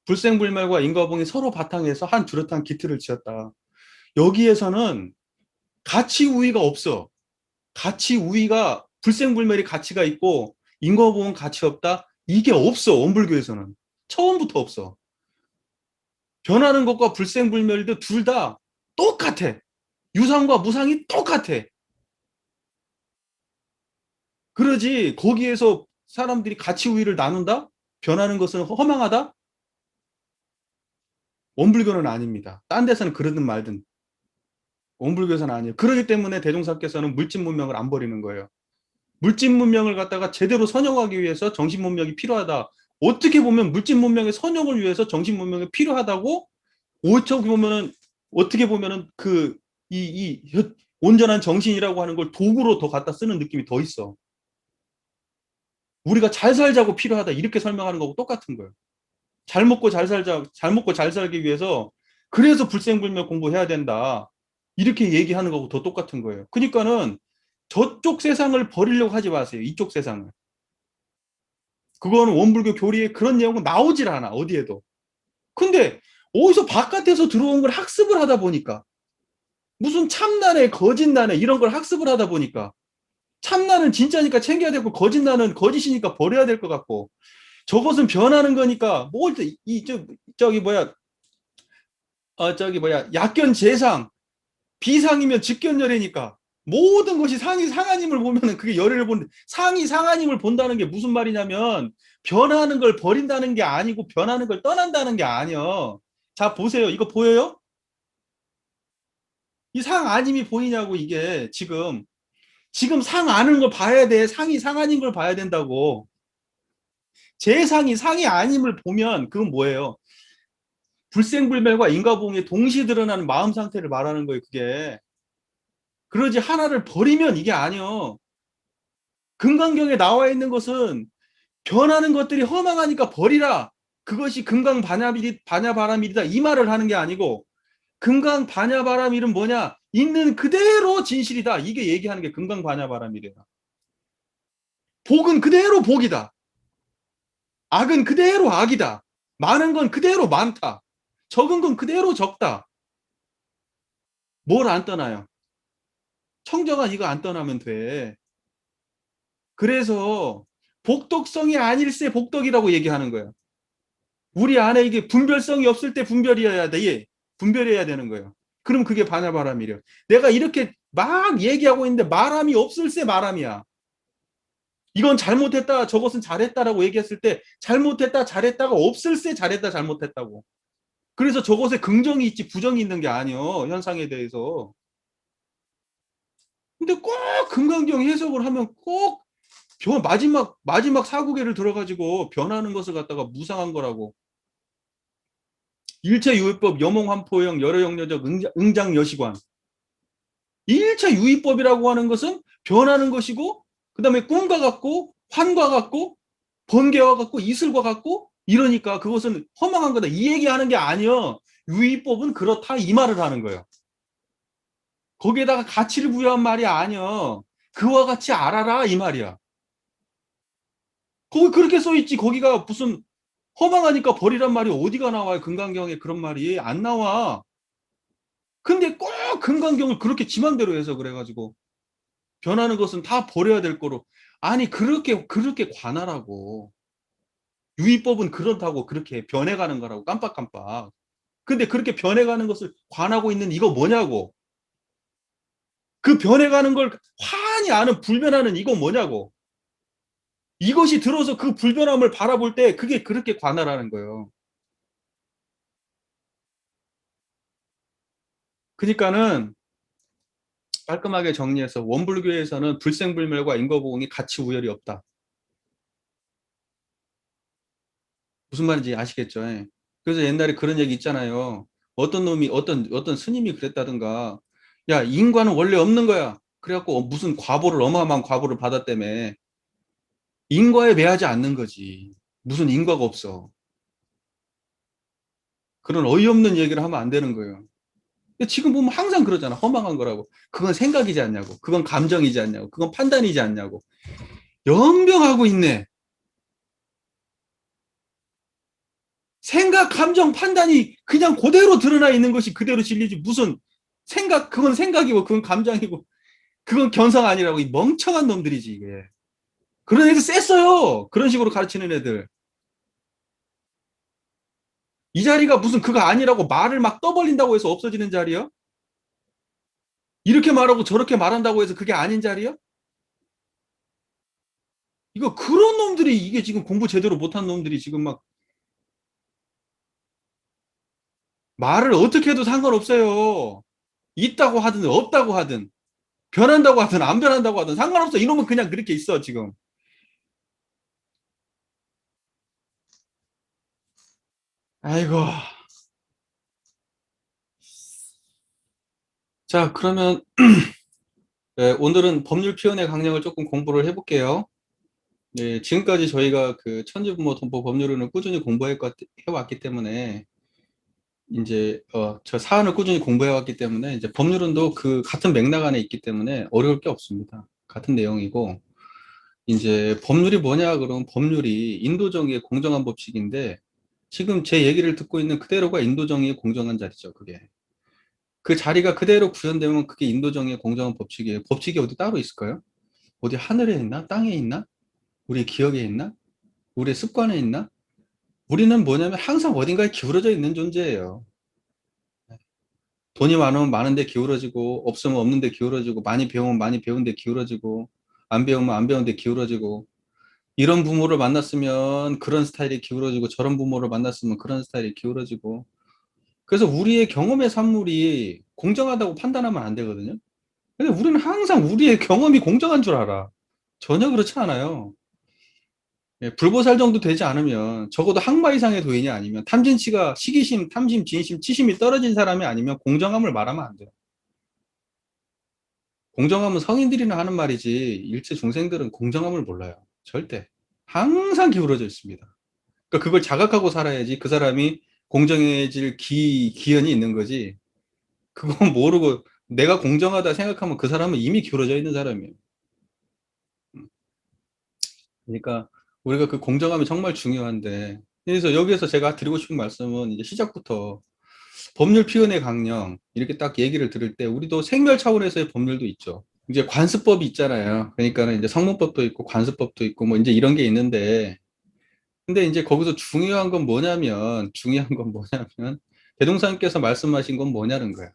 Speaker 1: 불생불멸과 인과봉이 서로 바탕에서 한 뚜렷한 기틀을 지었다. 여기에서는 가치 우위가 없어. 가치 우위가 불생불멸이 가치가 있고 인과보험 가치 없다? 이게 없어. 원불교에서는. 처음부터 없어. 변하는 것과 불생불멸도 둘 다 똑같아. 유상과 무상이 똑같아. 그러지 거기에서 사람들이 가치 우위를 나눈다? 변하는 것은 허망하다? 원불교는 아닙니다. 딴 데서는 그러든 말든. 원불교에서는 아니에요. 그렇기 때문에 대종사께서는 물질 문명을 안 버리는 거예요. 물질 문명을 갖다가 제대로 선용하기 위해서 정신 문명이 필요하다. 어떻게 보면 물질 문명의 선용을 위해서 정신 문명이 필요하다고 어떻게 보면은 이 온전한 정신이라고 하는 걸 도구로 더 갖다 쓰는 느낌이 더 있어. 우리가 잘 살자고 필요하다 이렇게 설명하는 거고 똑같은 거예요. 잘 먹고 잘 살자, 잘 먹고 잘 살기 위해서 그래서 불생불멸 공부해야 된다. 이렇게 얘기하는 거고 더 똑같은 거예요. 그러니까는 저쪽 세상을 버리려고 하지 마세요. 이쪽 세상을. 그거는 원불교 교리에 그런 내용은 나오질 않아. 어디에도. 근데 어디서 바깥에서 들어온 걸 학습을 하다 보니까 무슨 참나네 거짓나네 이런 걸 학습을 하다 보니까 참나는 진짜니까 챙겨야 되고 거짓나는 거짓이니까 버려야 될 것 같고 저것은 변하는 거니까 저기 뭐야 약견 재상 비상이면 직견열애니까 모든 것이 상이 상하님을 보면은 그게 열애를 본 상이 상하님을 본다는 게 무슨 말이냐면 변하는 걸 버린다는 게 아니고 변하는 걸 떠난다는 게 아니요. 자 보세요. 이거 보여요? 이 상 아님이 보이냐고 이게 지금 상 아는 걸 봐야 돼. 상이 상 아닌 걸 봐야 된다고. 재상이 상이 아님을 보면 그건 뭐예요? 불생불멸과 인과보응이 동시에 드러나는 마음 상태를 말하는 거예요. 그게. 그러지 하나를 버리면 이게 아니요. 금강경에 나와 있는 것은 변하는 것들이 허망하니까 버리라. 그것이 금강반야바라밀이다. 이 말을 하는 게 아니고 금강반야바라밀은 뭐냐? 있는 그대로 진실이다. 이게 얘기하는 게 금강반야바라밀이다. 복은 그대로 복이다. 악은 그대로 악이다. 많은 건 그대로 많다. 적은 건 그대로 적다. 뭘 안 떠나요? 청정아 이거 안 떠나면 돼. 그래서 복덕성이 아닐세 복덕이라고 얘기하는 거예요. 우리 안에 이게 분별성이 없을 때 분별이어야 돼. 예. 분별해야 되는 거예요. 그럼 그게 반야바람이래요. 내가 이렇게 막 얘기하고 있는데 말함이 없을세 말함이야. 이건 잘못했다, 저것은 잘했다라고 얘기했을 때 잘못했다, 잘했다가 없을세 잘했다, 잘못했다고. 그래서 저것에 긍정이 있지 부정이 있는 게 아니요. 현상에 대해서. 근데 꼭 금강경 해석을 하면 꼭 마지막 사구계를 들어가지고 변하는 것을 갖다가 무상한 거라고. 일체유의법 여몽환포형 여러영려적 응장여시관. 일체유의법이라고 하는 것은 변하는 것이고 그 다음에 꿈과 같고 환과 같고 번개와 같고 이슬과 같고 이러니까 그것은 허망한 거다. 이 얘기하는 게 아니여. 유의법은 그렇다 이 말을 하는 거예요. 거기에다가 가치를 부여한 말이 아니여. 그와 같이 알아라 이 말이야. 거기 그렇게 써있지. 거기가 무슨 허망하니까 버리란 말이 어디가 나와요. 금강경에 그런 말이 안 나와. 근데 꼭 금강경을 그렇게 지맘대로 해서 그래가지고 변하는 것은 다 버려야 될 거로. 아니 그렇게 관하라고. 유의법은 그렇다고 그렇게 변해가는 거라고 깜빡깜빡. 근데 그렇게 변해가는 것을 관하고 있는 이거 뭐냐고. 그 변해가는 걸 환히 아는 불변하는 이거 뭐냐고. 이것이 들어서 그 불변함을 바라볼 때 그게 그렇게 관하라는 거예요. 그러니까는 깔끔하게 정리해서 원불교에서는 불생불멸과 인과보응이 가치 우열이 없다. 무슨 말인지 아시겠죠? 예. 그래서 옛날에 그런 얘기 있잖아요. 어떤 스님이 그랬다든가, 야, 인과는 원래 없는 거야. 그래갖고 무슨 어마어마한 과보를 받았다며. 인과에 매하지 않는 거지. 무슨 인과가 없어. 그런 어이없는 얘기를 하면 안 되는 거예요. 지금 보면 항상 그러잖아. 허망한 거라고. 그건 생각이지 않냐고. 그건 감정이지 않냐고. 그건 판단이지 않냐고. 연병하고 있네. 생각, 감정, 판단이 그냥 그대로 드러나 있는 것이 그대로 진리지. 무슨 그건 생각이고, 그건 감정이고, 그건 견성 아니라고, 이 멍청한 놈들이지, 이게. 그런 애들 셌어요. 그런 식으로 가르치는 애들. 이 자리가 무슨 그거 아니라고 말을 막 떠벌린다고 해서 없어지는 자리요? 이렇게 말하고 저렇게 말한다고 해서 그게 아닌 자리요? 이거 그런 놈들이 이게 지금 공부 제대로 못한 놈들이 지금 막 말을 어떻게 해도 상관없어요. 있다고 하든 없다고 하든 변한다고 하든 안 변한다고 하든 상관없어. 이놈은 그냥 그렇게 있어 지금. 아이고. 자, 그러면 네, 오늘은 법률 피원의 강령을 조금 공부를 해볼게요. 네, 지금까지 저희가 그 천지부모 동법 법률은 꾸준히 해왔기 때문에 이제 저 사안을 꾸준히 공부해왔기 때문에 이제 법률은도 그 같은 맥락 안에 있기 때문에 어려울 게 없습니다. 같은 내용이고 이제 법률이 뭐냐 그러면 법률이 인도정의의 공정한 법칙인데 지금 제 얘기를 듣고 있는 그대로가 인도정의의 공정한 자리죠. 그게 그 자리가 그대로 구현되면 그게 인도정의의 공정한 법칙이에요. 법칙이 어디 따로 있을까요? 어디 하늘에 있나? 땅에 있나? 우리 기억에 있나? 우리 습관에 있나? 우리는 뭐냐면 항상 어딘가에 기울어져 있는 존재예요. 돈이 많으면 많은데 기울어지고 없으면 없는데 기울어지고 많이 배우면 많이 배운데 기울어지고 안 배우면 안 배운데 기울어지고 이런 부모를 만났으면 그런 스타일이 기울어지고 저런 부모를 만났으면 그런 스타일이 기울어지고 그래서 우리의 경험의 산물이 공정하다고 판단하면 안 되거든요. 근데 우리는 항상 우리의 경험이 공정한 줄 알아. 전혀 그렇지 않아요. 예, 불보살 정도 되지 않으면 적어도 항마 이상의 도인이 아니면 탐진치가 시기심, 탐심, 진심, 치심이 떨어진 사람이 아니면 공정함을 말하면 안 돼요. 공정함은 성인들이나 하는 말이지 일체 중생들은 공정함을 몰라요. 절대. 항상 기울어져 있습니다. 그러니까 그걸 자각하고 살아야지 그 사람이 공정해질 기현이 있는 거지. 그건 모르고 내가 공정하다 생각하면 그 사람은 이미 기울어져 있는 사람이에요. 그러니까 우리가 그 공정함이 정말 중요한데 그래서 여기에서 제가 드리고 싶은 말씀은 이제 시작부터 법률 피현의 강령 이렇게 딱 얘기를 들을 때 우리도 생멸 차원에서의 법률도 있죠. 이제 관습법이 있잖아요. 그러니까는 이제 성문법도 있고 관습법도 있고 뭐 이제 이런 게 있는데 근데 이제 거기서 중요한 건 뭐냐면 대동사님께서 말씀하신 건 뭐냐는 거야.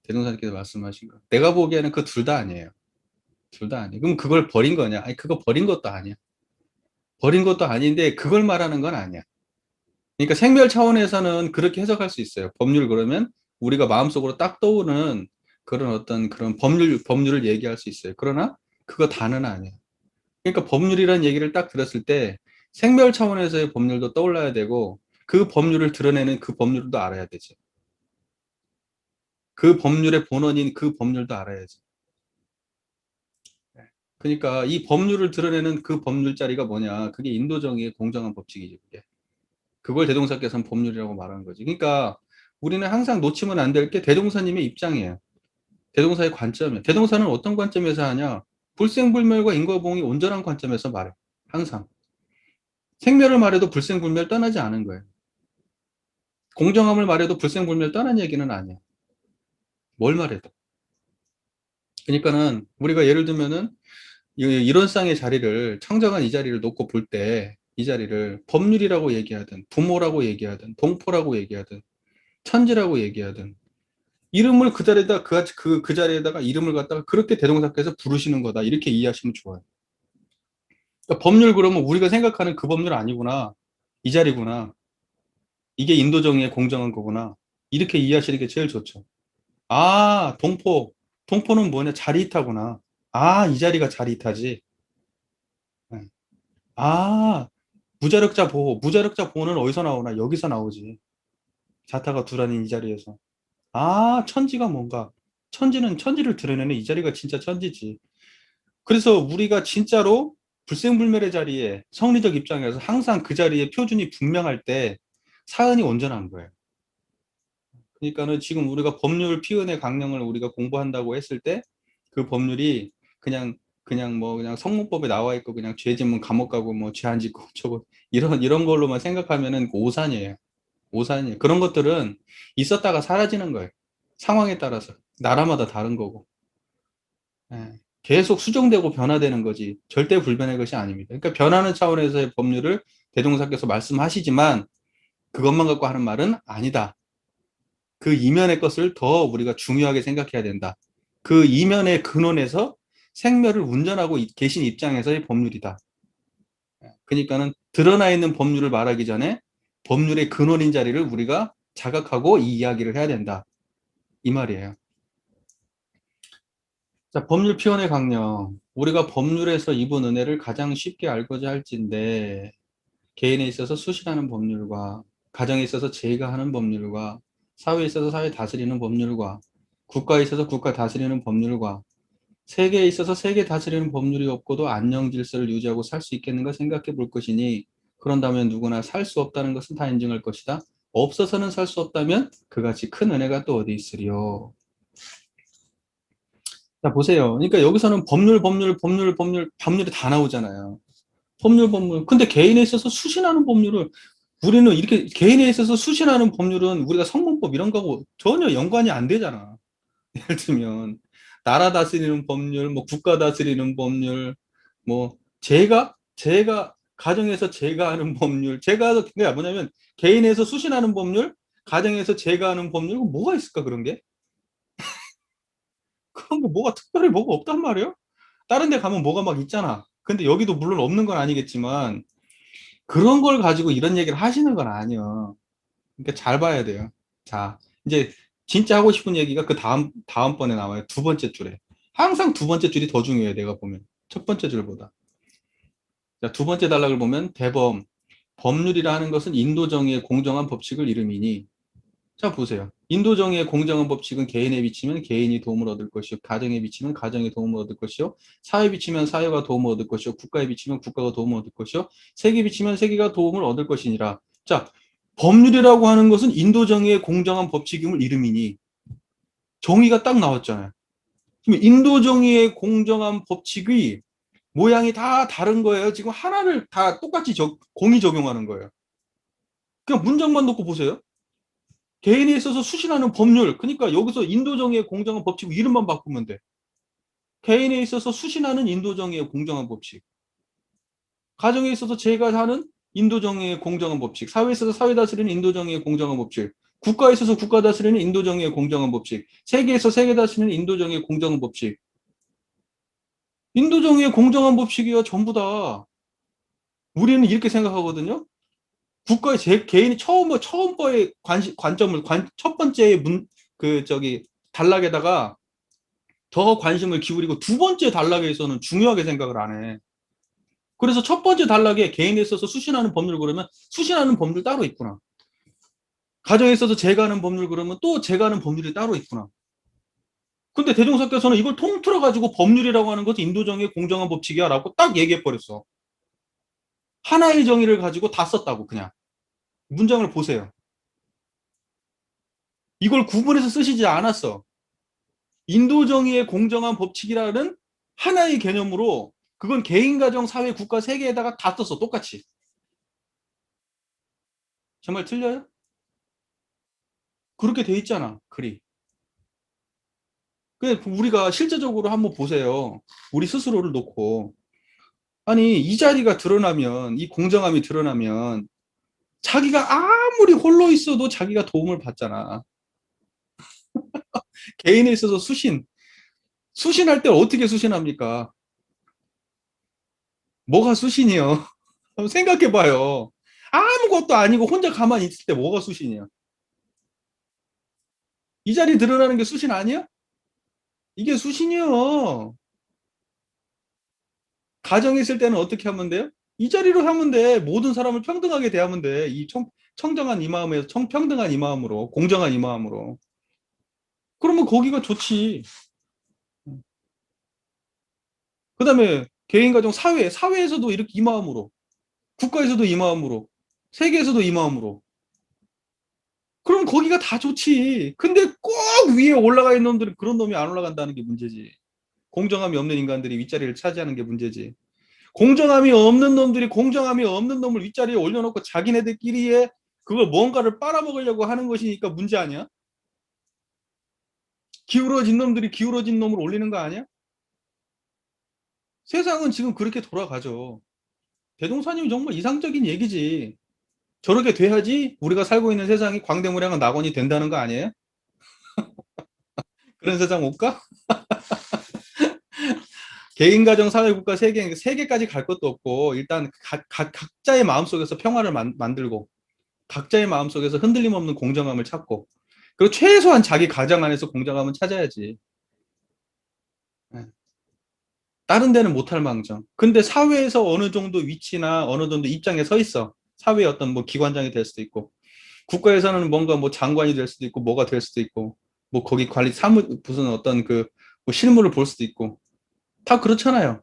Speaker 1: 대동사님께서 말씀하신 거. 내가 보기에는 그 둘 다 아니에요. 둘 다 아니에요. 그럼 그걸 버린 거냐? 아니 그거 버린 것도 아니야. 버린 것도 아닌데 그걸 말하는 건 아니야. 그러니까 생멸 차원에서는 그렇게 해석할 수 있어요. 법률 그러면 우리가 마음속으로 딱 떠오르는 그런 어떤 그런 법률을 얘기할 수 있어요. 그러나 그거 다는 아니에요. 그러니까 법률이라는 얘기를 딱 들었을 때 생멸 차원에서의 법률도 떠올라야 되고 그 법률을 드러내는 그 법률도 알아야 되지. 그 법률의 본원인 그 법률도 알아야지. 그러니까 이 법률을 드러내는 그 법률 자리가 뭐냐. 그게 인도정의의 공정한 법칙이지. 그게. 그걸 대동사께서는 법률이라고 말하는 거지. 그러니까 우리는 항상 놓치면 안 될 게 대동사님의 입장이에요. 대동사의 관점이에요. 대동사는 어떤 관점에서 하냐. 불생불멸과 인과보응이 온전한 관점에서 말해. 항상. 생멸을 말해도 불생불멸 떠나지 않은 거예요. 공정함을 말해도 불생불멸 떠난 얘기는 아니에요. 뭘 말해도. 그러니까는 우리가 예를 들면은 이런 쌍의 자리를 청정한 이 자리를 놓고 볼 때 이 자리를 법률이라고 얘기하든 부모라고 얘기하든 동포라고 얘기하든 천지라고 얘기하든 이름을 그 자리에다 그 자리에다가 이름을 갖다가 그렇게 대동사께서 부르시는 거다 이렇게 이해하시면 좋아요. 그러니까 법률 그러면 우리가 생각하는 그 법률 아니구나 이 자리구나 이게 인도정의의 공정한 거구나 이렇게 이해하시는 게 제일 좋죠. 아 동포는 뭐냐 자리이타구나. 아 이 자리가 자리이타지. 네. 아 무자력자 보호는 어디서 나오나 여기서 나오지. 자타가 두라는 이 자리에서. 아 천지가 뭔가 천지는 천지를 드러내는 이 자리가 진짜 천지지. 그래서 우리가 진짜로 불생불멸의 자리에 성리적 입장에서 항상 그 자리에 표준이 분명할 때 사은이 온전한 거예요. 그러니까는 지금 우리가 법률 피은의 강령을 우리가 공부한다고 했을 때 그 법률이 그냥 뭐 그냥 성문법에 나와 있고 그냥 죄 짓면 감옥 가고 뭐 죄 안 짓고 저거 이런 걸로만 생각하면은 오산이에요. 오산이에요. 그런 것들은 있었다가 사라지는 거예요. 상황에 따라서 나라마다 다른 거고. 예. 계속 수정되고 변화되는 거지 절대 불변의 것이 아닙니다. 그러니까 변하는 차원에서의 법률을 대종사께서 말씀하시지만 그것만 갖고 하는 말은 아니다. 그 이면의 것을 더 우리가 중요하게 생각해야 된다. 그 이면의 근원에서 생멸을 운전하고 계신 입장에서의 법률이다. 그러니까는 드러나 있는 법률을 말하기 전에 법률의 근원인 자리를 우리가 자각하고 이 이야기를 해야 된다. 이 말이에요. 자, 법률 피원의 강령. 우리가 법률에서 입은 은혜를 가장 쉽게 알고자 할진데 개인에 있어서 수신하는 법률과 가정에 있어서 제가하는 법률과 사회에 있어서 사회 다스리는 법률과 국가에 있어서 국가 다스리는 법률과 세계에 있어서 세계 다스리는 법률이 없고도 안녕 질서를 유지하고 살 수 있겠는가 생각해 볼 것이니 그런다면 누구나 살 수 없다는 것은 다 인정할 것이다. 없어서는 살 수 없다면 그같이 큰 은혜가 또 어디 있으리요. 자, 보세요. 그러니까 여기서는 법률이 다 나오잖아요. 법률. 근데 개인에 있어서 수신하는 법률을 우리는 이렇게 개인에 있어서 수신하는 법률은 우리가 성문법 이런 거하고 전혀 연관이 안 되잖아. 예를 들면 나라 다스리는 법률, 뭐 국가 다스리는 법률, 뭐 제가 가정에서 제가 하는 법률, 제가 그게 뭐냐면 개인에서 수신하는 법률, 가정에서 제가 하는 법률, 뭐가 있을까 그런 게? 그런 게 뭐가 특별히 뭐가 없단 말이에요? 다른 데 가면 뭐가 막 있잖아. 근데 여기도 물론 없는 건 아니겠지만 그런 걸 가지고 이런 얘기를 하시는 건 아니에요. 그러니까 잘 봐야 돼요. 자, 이제 진짜 하고 싶은 얘기가 그 다음번에 나와요. 두 번째 줄에. 항상 두 번째 줄이 더 중요해요. 내가 보면. 첫 번째 줄보다. 자, 두 번째 단락을 보면 대범. 법률이라 하는 것은 인도정의의 공정한 법칙을 이름이니. 자, 보세요. 인도정의의 공정한 법칙은 개인에 비치면 개인이 도움을 얻을 것이요. 가정에 비치면 가정이 도움을 얻을 것이요. 사회에 비치면 사회가 도움을 얻을 것이요. 국가에 비치면 국가가 도움을 얻을 것이요. 세계에 비치면 세계가 도움을 얻을 것이니라. 자, 법률이라고 하는 것은 인도정의의 공정한 법칙임을 이름이니 정의가 딱 나왔잖아요. 그럼 인도정의의 공정한 법칙의 모양이 다 다른 거예요. 지금 하나를 다 똑같이 공의 적용하는 거예요. 그냥 문장만 놓고 보세요. 개인에 있어서 수신하는 법률. 그러니까 여기서 인도정의의 공정한 법칙 이름만 바꾸면 돼. 개인에 있어서 수신하는 인도정의의 공정한 법칙. 가정에 있어서 제가 하는 인도정의의 공정한 법칙. 사회에 있어서 사회 다스리는 인도정의의 공정한 법칙. 국가에 있어서 국가 다스리는 인도정의의 공정한 법칙. 세계에서 세계 다스리는 인도정의의 공정한 법칙. 인도정의의 공정한 법칙이야 전부 다. 우리는 이렇게 생각하거든요. 국가의 개인이 처음 거의 관점을 첫 번째 단락에다가 더 관심을 기울이고 두 번째 단락에서는 중요하게 생각을 안 해. 그래서 첫 번째 단락에 개인에 있어서 수신하는 법률 그러면 수신하는 법률 따로 있구나. 가정에 있어서 제가 하는 법률 그러면 또 제가 하는 법률이 따로 있구나. 근데 대종사께서는 이걸 통틀어 가지고 법률이라고 하는 것은 인도정의의 공정한 법칙이야 라고 딱 얘기해 버렸어. 하나의 정의를 가지고 다 썼다고 그냥. 문장을 보세요. 이걸 구분해서 쓰시지 않았어. 인도정의의 공정한 법칙이라는 하나의 개념으로 그건 개인, 가정, 사회, 국가, 세계에다가 다 썼어. 똑같이. 정말 틀려요? 그렇게 돼 있잖아. 글이. 우리가 실제적으로 한번 보세요. 우리 스스로를 놓고. 아니, 이 자리가 드러나면, 이 공정함이 드러나면 자기가 아무리 홀로 있어도 자기가 도움을 받잖아. 개인에 있어서 수신할 때 어떻게 수신합니까? 뭐가 수신이요? 한번 생각해봐요. 아무것도 아니고 혼자 가만히 있을 때 뭐가 수신이야? 이 자리 드러나는 게 수신 아니야? 이게 수신이요. 가정에 있을 때는 어떻게 하면 돼요? 이 자리로 하면 돼. 모든 사람을 평등하게 대하면 돼. 청정한 이 마음에서 평등한 이 마음으로, 공정한 이 마음으로. 그러면 거기가 좋지. 그 다음에 개인, 가정, 사회에서도 이렇게 이 마음으로, 국가에서도 이 마음으로, 세계에서도 이 마음으로. 그럼 거기가 다 좋지. 근데 꼭 위에 올라가 있는 놈들은 그런 놈이 안 올라간다는 게 문제지. 공정함이 없는 인간들이 윗자리를 차지하는 게 문제지. 공정함이 없는 놈을 윗자리에 올려놓고 자기네들끼리의 그걸 뭔가를 빨아먹으려고 하는 것이니까 문제 아니야? 기울어진 놈들이 기울어진 놈을 올리는 거 아니야? 세상은 지금 그렇게 돌아가죠. 대동사님이 정말 이상적인 얘기지. 저렇게 돼야지 우리가 살고 있는 세상이 광대무량한 낙원이 된다는 거 아니에요? 그런 세상 올까? 개인, 가정, 사회, 국가, 세계까지 갈 것도 없고 일단 각자의 마음속에서 평화를 만들고 각자의 마음속에서 흔들림 없는 공정함을 찾고 그리고 최소한 자기 가정 안에서 공정함은 찾아야지. 예. 다른 데는 못할 망정. 근데 사회에서 어느 정도 위치나 어느 정도 입장에 서 있어. 사회의 어떤 뭐 기관장이 될 수도 있고 국가에서는 뭔가 뭐 장관이 될 수도 있고 뭐가 될 수도 있고 뭐 거기 관리 무슨 어떤 뭐 실무를 볼 수도 있고 다 그렇잖아요.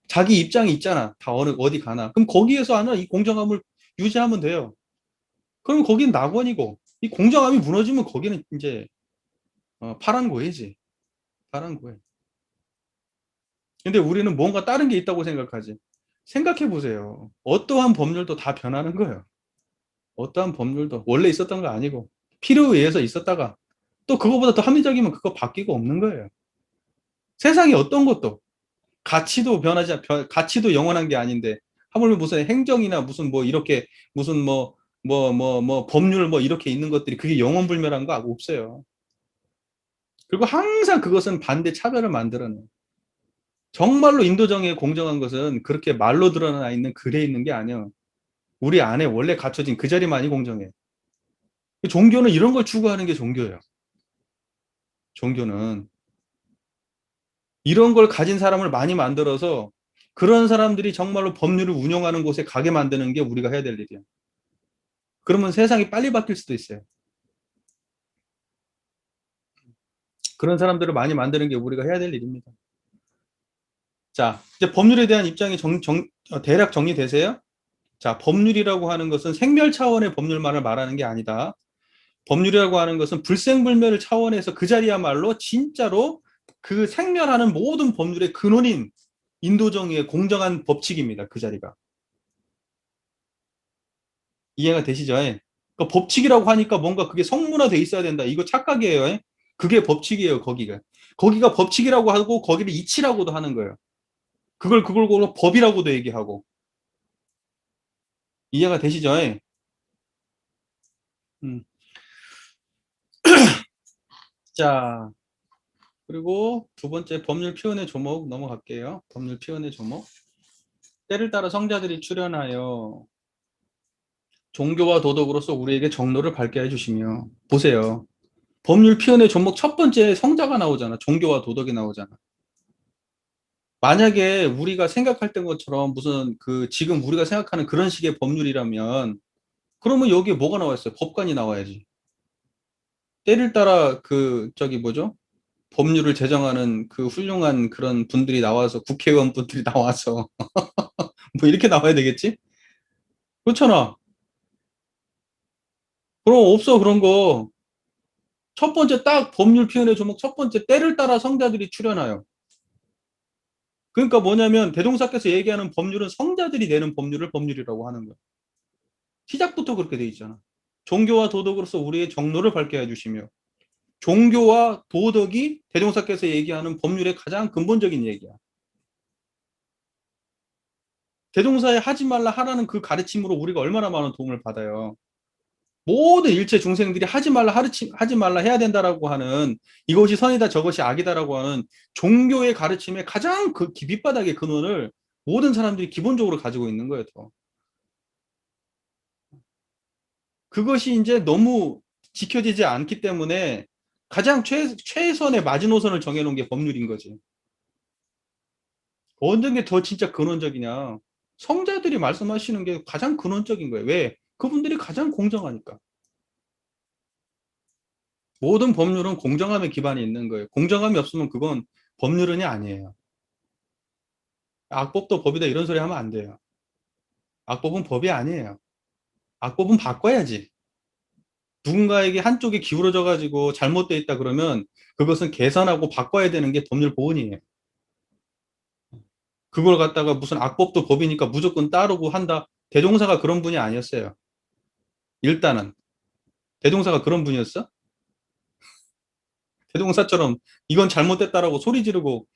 Speaker 1: 자기 입장이 있잖아. 다 어디 가나. 그럼 거기에서 하는 이 공정함을 유지하면 돼요. 그럼 거긴 낙원이고 이 공정함이 무너지면 거기는 이제 파란 고해지. 파란 고해. 근데 우리는 뭔가 다른 게 있다고 생각하지. 생각해 보세요. 어떠한 법률도 다 변하는 거예요. 어떠한 법률도 원래 있었던 거 아니고 필요에 의해서 있었다가 또 그거보다 더 합리적이면 그거 바뀌고 없는 거예요. 세상에 어떤 것도 가치도 가치도 영원한 게 아닌데 하물며 무슨 행정이나 무슨 뭐 이렇게 무슨 뭐 법률 뭐 이렇게 있는 것들이 그게 영원불멸한 거 없어요. 그리고 항상 그것은 반대 차별을 만들어내. 정말로 인도정의의 공정한 것은 그렇게 말로 드러나 있는 글에 있는 게 아니야. 우리 안에 원래 갖춰진 그 자리만이 공정해. 종교는 이런 걸 추구하는 게 종교예요. 종교는 이런 걸 가진 사람을 많이 만들어서 그런 사람들이 정말로 법률을 운영하는 곳에 가게 만드는 게 우리가 해야 될 일이야. 그러면 세상이 빨리 바뀔 수도 있어요. 그런 사람들을 많이 만드는 게 우리가 해야 될 일입니다. 자, 이제 법률에 대한 입장이 대략 정리되세요? 자, 법률이라고 하는 것은 생멸 차원의 법률만을 말하는 게 아니다. 법률이라고 하는 것은 불생불멸 차원에서 그 자리야말로 진짜로 그 생멸하는 모든 법률의 근원인 인도정의의 공정한 법칙입니다. 그 자리가. 이해가 되시죠? 예. 그러니까 법칙이라고 하니까 뭔가 그게 성문화돼 있어야 된다. 이거 착각이에요. 예. 그게 법칙이에요. 거기가 법칙이라고 하고 거기를 이치라고도 하는 거예요. 그걸 법이라고도 얘기하고. 이해가 되시죠? 예. 음. 자, 그리고 두 번째 법률 표현의 조목 넘어갈게요. 법률 표현의 조목. 때를 따라 성자들이 출현하여 종교와 도덕으로서 우리에게 정로를 밝게 해주시며 보세요. 법률 표현의 조목 첫 번째 성자가 나오잖아. 종교와 도덕이 나오잖아. 만약에 우리가 생각할 때 것처럼 무슨 지금 우리가 생각하는 그런 식의 법률이라면 그러면 여기에 뭐가 나와 있어요? 법관이 나와야지. 때를 따라 저기 뭐죠? 법률을 제정하는 그 훌륭한 그런 분들이 나와서 국회의원 분들이 나와서 뭐 이렇게 나와야 되겠지? 그렇잖아. 그럼 없어 그런 거. 첫 번째 딱 법률 표현의 조목 첫 번째 때를 따라 성자들이 출현하여. 그러니까 뭐냐면 대동사께서 얘기하는 법률은 성자들이 내는 법률을 법률이라고 하는 거야. 시작부터 그렇게 돼 있잖아. 종교와 도덕으로서 우리의 정로를 밝게 해주시며 종교와 도덕이 대종사께서 얘기하는 법률의 가장 근본적인 얘기야. 대종사의 하지 말라 하라는 그 가르침으로 우리가 얼마나 많은 도움을 받아요. 모든 일체 중생들이 하지 말라 해야 된다라고 하는 이것이 선이다 저것이 악이다라고 하는 종교의 가르침의 가장 밑바닥의 근원을 모든 사람들이 기본적으로 가지고 있는 거예요. 더. 그것이 이제 너무 지켜지지 않기 때문에 가장 최선의 마지노선을 정해놓은 게 법률인 거지. 어떤 게 더 진짜 근원적이냐. 성자들이 말씀하시는 게 가장 근원적인 거예요. 왜? 그분들이 가장 공정하니까. 모든 법률은 공정함에 기반이 있는 거예요. 공정함이 없으면 그건 법률은이 아니에요. 악법도 법이다 이런 소리 하면 안 돼요. 악법은 법이 아니에요. 악법은 바꿔야지. 누군가에게 한쪽이 기울어져 가지고 잘못되어 있다 그러면 그것은 개선하고 바꿔야 되는 게 법률 보온이에요. 그걸 갖다가 무슨 악법도 법이니까 무조건 따르고 한다. 대종사가 그런 분이 아니었어요. 일단은 대종사가 그런 분이었어? 대동사처럼 이건 잘못됐다라고 소리 지르고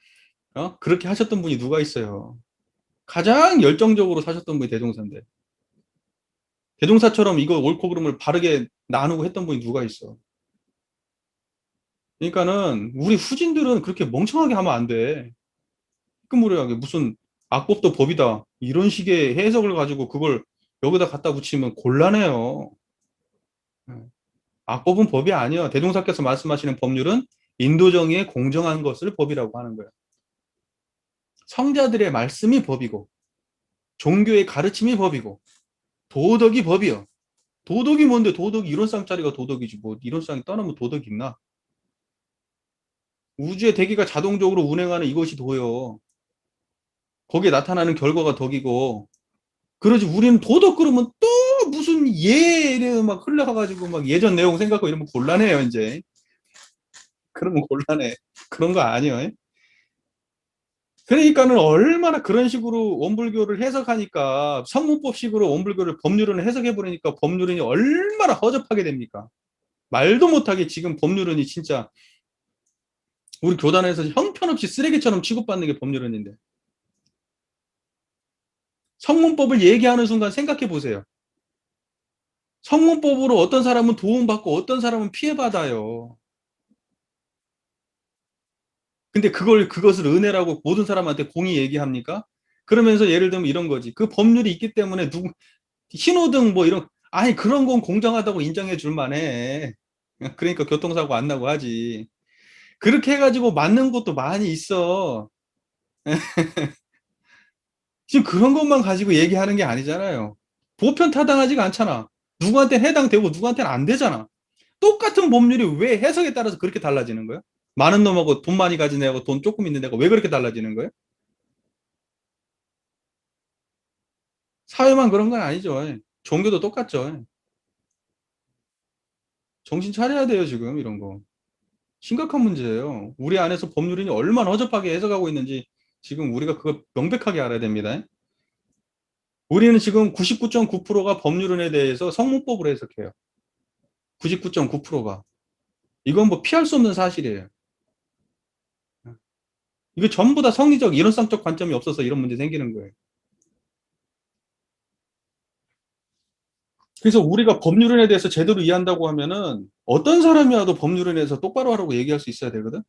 Speaker 1: 그렇게 하셨던 분이 누가 있어요. 가장 열정적으로 사셨던 분이 대종사인데 대종사처럼 이거 옳고 그름을 바르게 나누고 했던 분이 누가 있어. 그러니까는 우리 후진들은 그렇게 멍청하게 하면 안 돼. 끄무레하게 무슨 악법도 법이다 이런 식의 해석을 가지고 그걸 여기다 갖다 붙이면 곤란해요. 악법은 법이 아니야. 대종사께서 말씀하시는 법률은 인도정의에 공정한 것을 법이라고 하는 거야. 성자들의 말씀이 법이고 종교의 가르침이 법이고 도덕이 법이요. 도덕이 뭔데 도덕이 이론상짜리가 도덕이지 뭐 이론상이 떠나면 도덕이 있나? 우주의 대기가 자동적으로 운행하는 이것이 도요. 거기에 나타나는 결과가 덕이고 그러지 우리는 도덕 그러면 또 무슨 예를 막 흘러가가지고 막 예전 내용 생각하고 이러면 곤란해요 이제. 그러면 곤란해. 그런 거 아니에요. 그러니까는 얼마나 그런 식으로 원불교를 해석하니까 성문법식으로 원불교를 법률론을 해석해 버리니까 법률론이 얼마나 허접하게 됩니까? 말도 못하게 지금 법률론이 진짜 우리 교단에서 형편없이 쓰레기처럼 취급받는 게 법률론인데 성문법을 얘기하는 순간 생각해 보세요. 성문법으로 어떤 사람은 도움받고 어떤 사람은 피해받아요. 근데 그것을 은혜라고 모든 사람한테 공히 얘기합니까? 그러면서 예를 들면 이런 거지. 그 법률이 있기 때문에 신호등 뭐 이런, 아니, 그런 건 공정하다고 인정해 줄 만해. 그러니까 교통사고 안 나고 하지. 그렇게 해가지고 맞는 것도 많이 있어. 지금 그런 것만 가지고 얘기하는 게 아니잖아요. 보편 타당하지가 않잖아. 누구한테 해당되고 누구한테는 안 되잖아. 똑같은 법률이 왜 해석에 따라서 그렇게 달라지는 거야? 많은 놈하고 돈 많이 가진 애하고 돈 조금 있는 애가 왜 그렇게 달라지는 거야? 사회만 그런 건 아니죠. 종교도 똑같죠. 정신 차려야 돼요, 지금 이런 거. 심각한 문제예요. 우리 안에서 법률이 얼마나 허접하게 해석하고 있는지 지금 우리가 그거 명백하게 알아야 됩니다. 우리는 지금 99.9%가 법률에 대해서 성문법으로 해석해요. 99.9%가. 이건 뭐 피할 수 없는 사실이에요. 이거 전부 다 성리적, 이론상적 관점이 없어서 이런 문제 생기는 거예요. 그래서 우리가 법률에 대해서 제대로 이해한다고 하면은 어떤 사람이라도 법률에 대해서 똑바로 하라고 얘기할 수 있어야 되거든.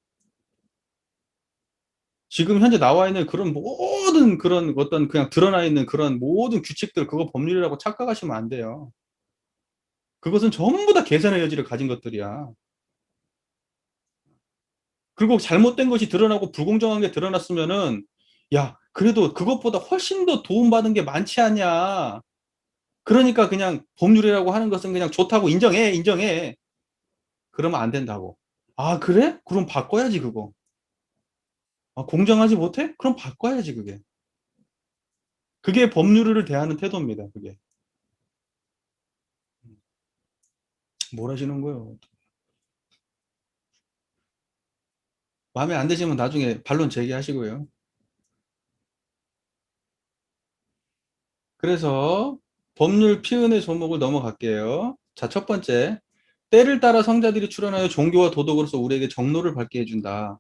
Speaker 1: 지금 현재 나와 있는 그런 모든 그런 어떤 그냥 드러나 있는 그런 모든 규칙들 그거 법률이라고 착각하시면 안 돼요. 그것은 전부 다 계산의 여지를 가진 것들이야. 그리고 잘못된 것이 드러나고 불공정한 게 드러났으면은 야, 그래도 그것보다 훨씬 더 도움받은 게 많지 않냐. 그러니까 그냥 법률이라고 하는 것은 그냥 좋다고 인정해, 인정해. 그러면 안 된다고. 아, 그래? 그럼 바꿔야지, 그거. 아, 공정하지 못해? 그럼 바꿔야지, 그게. 그게 법률을 대하는 태도입니다, 그게. 뭘 하시는 거예요? 마음에 안 드시면 나중에 반론 제기하시고요. 그래서 법률 피은의 조목을 넘어갈게요. 자, 첫 번째. 때를 따라 성자들이 출현하여 종교와 도덕으로서 우리에게 정로를 밟게 해준다.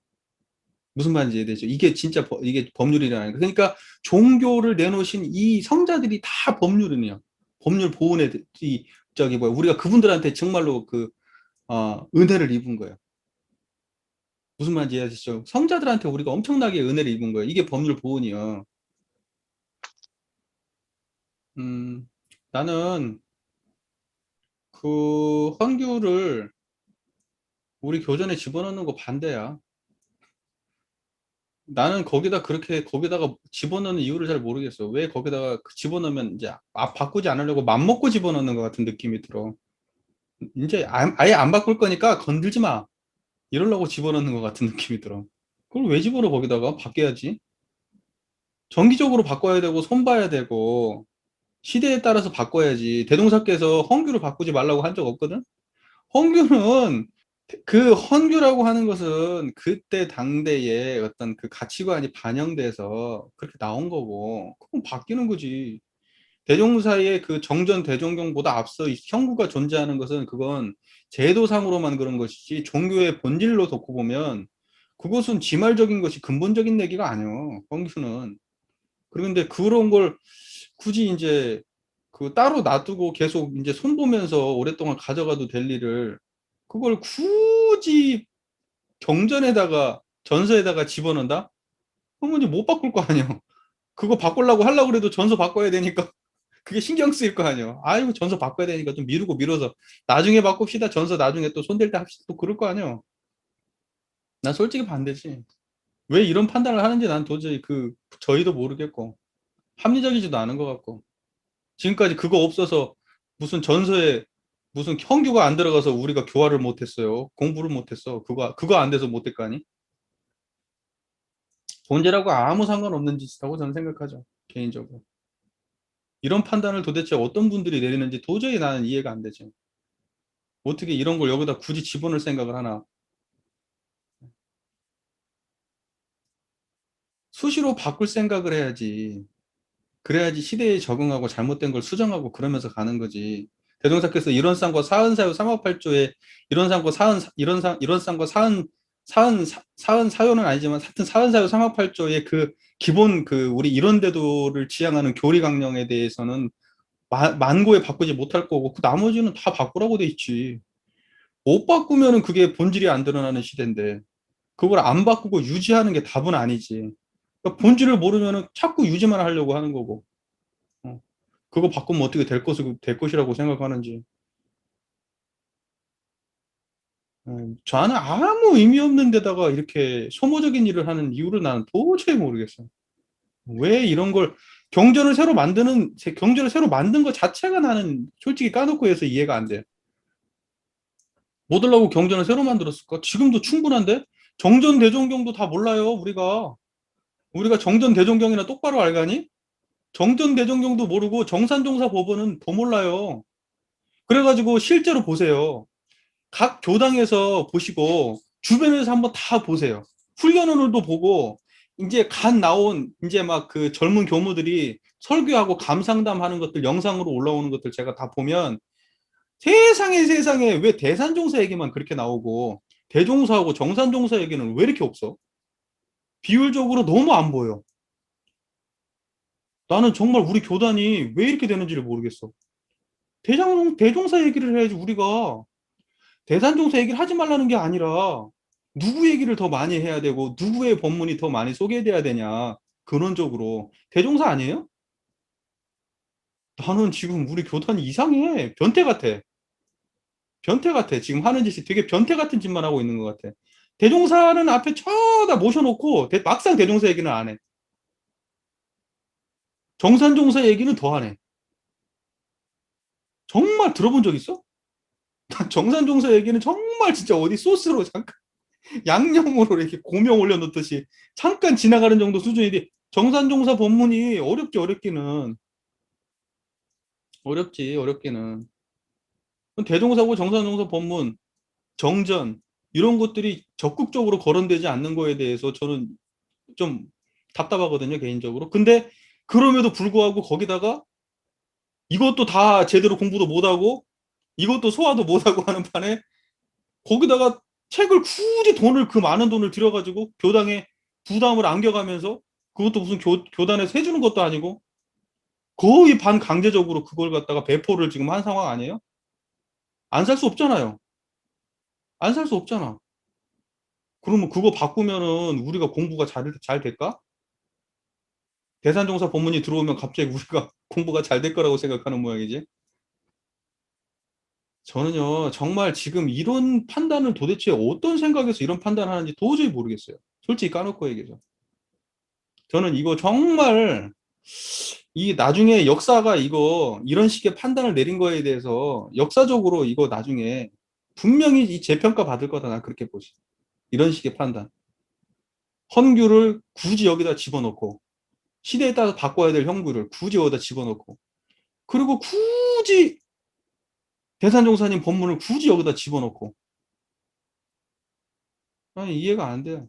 Speaker 1: 무슨 말인지 이해되죠? 이게 진짜 이게 법률이라는 거. 그러니까 종교를 내놓으신 이 성자들이 다 법률이에요. 법률 보훈의 이 저기 뭐야 우리가 그분들한테 정말로 은혜를 입은 거예요. 무슨 말인지 이해하시죠? 성자들한테 우리가 엄청나게 은혜를 입은 거예요. 이게 법률 보훈이요. 음, 나는 그 헌규를 우리 교전에 집어넣는 거 반대야. 나는 거기다가 집어넣는 이유를 잘 모르겠어. 왜 거기다가 집어넣으면 이제 바꾸지 않으려고 맘먹고 집어넣는 것 같은 느낌이 들어. 이제 아예 안 바꿀 거니까 건들지 마. 이러려고 집어넣는 것 같은 느낌이 들어. 그걸 왜 집어넣어 거기다가 바뀌어야지. 정기적으로 바꿔야 되고 손봐야 되고 시대에 따라서 바꿔야지. 대동사께서 헌규를 바꾸지 말라고 한 적 없거든. 헌규는 그 헌규라고 하는 것은 그때 당대의 어떤 그 가치관이 반영돼서 그렇게 나온 거고 그건 바뀌는 거지. 대종사의 그 정전 대종경보다 앞서 이 형구가 존재하는 것은 그건 제도상으로만 그런 것이지 종교의 본질로 놓고 보면 그것은 지말적인 것이 근본적인 얘기가 아니에요. 형규는. 그런데 그런 걸 굳이 이제 그 따로 놔두고 계속 이제 손보면서 오랫동안 가져가도 될 일을 그걸 굳이 경전에다가 전서에다가 집어넣는다? 그러면 이제 못 바꿀 거 아니에요. 그거 바꾸려고 하려고 그래도 전서 바꿔야 되니까 그게 신경 쓰일 거 아니에요. 아이고 전서 바꿔야 되니까 좀 미루고 미뤄서 나중에 바꿉시다. 전서 나중에 또 손댈 때 합시다. 또 그럴 거 아니에요. 난 솔직히 반대지. 왜 이런 판단을 하는지 난 도저히 그 저희도 모르겠고 합리적이지도 않은 것 같고 지금까지 그거 없어서 무슨 전서에 무슨 형규가 안 들어가서 우리가 교화를 못했어요. 공부를 못했어. 그거 안 돼서 못할 거 아니? 본질하고 아무 상관없는 짓이라고 저는 생각하죠. 개인적으로. 이런 판단을 도대체 어떤 분들이 내리는지 도저히 나는 이해가 안 되죠. 어떻게 이런 걸 여기다 굳이 집어넣을 생각을 하나. 수시로 바꿀 생각을 해야지. 그래야지 시대에 적응하고 잘못된 걸 수정하고 그러면서 가는 거지. 대종사께서 이런 쌍과 사흔사유 삼합팔조에 이런 쌍과 이런 쌍과 사흔 사유는 아니지만 하여튼 사흔사유 삼합팔조의 그 기본 그 우리 이런대도를 지향하는 교리 강령에 대해서는 만고에 바꾸지 못할 거고 그 나머지는 다 바꾸라고 돼 있지. 못 바꾸면은 그게 본질이 안 드러나는 시대인데 그걸 안 바꾸고 유지하는 게 답은 아니지. 그러니까 본질을 모르면은 자꾸 유지만 하려고 하는 거고. 어. 그거 바꾸면 어떻게 될 것이라고 생각하는지. 저는 아무 의미 없는 데다가 이렇게 소모적인 일을 하는 이유를 나는 도저히 모르겠어요. 왜 이런 걸 경전을 새로 만든 것 자체가 나는 솔직히 까놓고 해서 이해가 안 돼. 뭐 들라고 경전을 새로 만들었을까? 지금도 충분한데? 정전 대종경도 다 몰라요, 우리가. 우리가 정전 대종경이나 똑바로 알가니? 정전 대종경도 모르고 정산종사 법원은 더 몰라요. 그래가지고 실제로 보세요. 각 교당에서 보시고 주변에서 한번 다 보세요. 훈련원들도 보고 이제 갓 나온 이제 막 그 젊은 교무들이 설교하고 감상담 하는 것들 영상으로 올라오는 것들 제가 다 보면 세상에 왜 대산종사 얘기만 그렇게 나오고 대종사하고 정산종사 얘기는 왜 이렇게 없어? 비율적으로 너무 안 보여. 나는 정말 우리 교단이 왜 이렇게 되는지를 모르겠어. 대종사 얘기를 해야지 우리가 대산종사 얘기를 하지 말라는 게 아니라 누구 얘기를 더 많이 해야 되고 누구의 법문이 더 많이 소개돼야 되냐 근원적으로 대종사 아니에요? 나는 지금 우리 교단이 이상해. 변태 같아. 지금 하는 짓이 되게 변태 같은 짓만 하고 있는 것 같아. 대종사는 앞에 쳐다 모셔놓고 막상 대종사 얘기는 안 해. 정산종사 얘기는 더 안 해. 정말 들어본 적 있어? 정산종사 얘기는 정말 진짜 어디 소스로 잠깐 양념으로 이렇게 고명 올려놓듯이 잠깐 지나가는 정도 수준인데 정산종사 법문이 어렵지 어렵기는 어렵지 어렵기는 대종사고 정산종사 법문 정전 이런 것들이 적극적으로 거론되지 않는 거에 대해서 저는 좀 답답하거든요 개인적으로. 근데 그럼에도 불구하고 거기다가 이것도 다 제대로 공부도 못하고 이것도 소화도 못하고 하는 판에 거기다가 책을 굳이 그 많은 돈을 들여가지고 교당에 부담을 안겨가면서 그것도 무슨 교단에서 해주는 것도 아니고 거의 반강제적으로 그걸 갖다가 배포를 지금 한 상황 아니에요? 안 살 수 없잖아요. 안 살 수 없잖아. 그러면 그거 바꾸면은 우리가 공부가 잘 될까? 대산종사 법문이 들어오면 갑자기 우리가 공부가 잘 될 거라고 생각하는 모양이지. 저는요, 정말 지금 이런 판단을 도대체 어떤 생각에서 이런 판단을 하는지 도저히 모르겠어요. 솔직히 까놓고 얘기해서. 저는 이거 정말 이 나중에 역사가 이런 식의 판단을 내린 거에 대해서 역사적으로 이거 나중에 분명히 이 재평가 받을 거다. 난 그렇게 보시. 이런 식의 판단. 헌규를 굳이 여기다 집어넣고 시대에 따라서 바꿔야 될 형규를 굳이 여기다 집어넣고 그리고 굳이 대산종사님 법문을 굳이 여기다 집어넣고 아니, 이해가 안 돼요.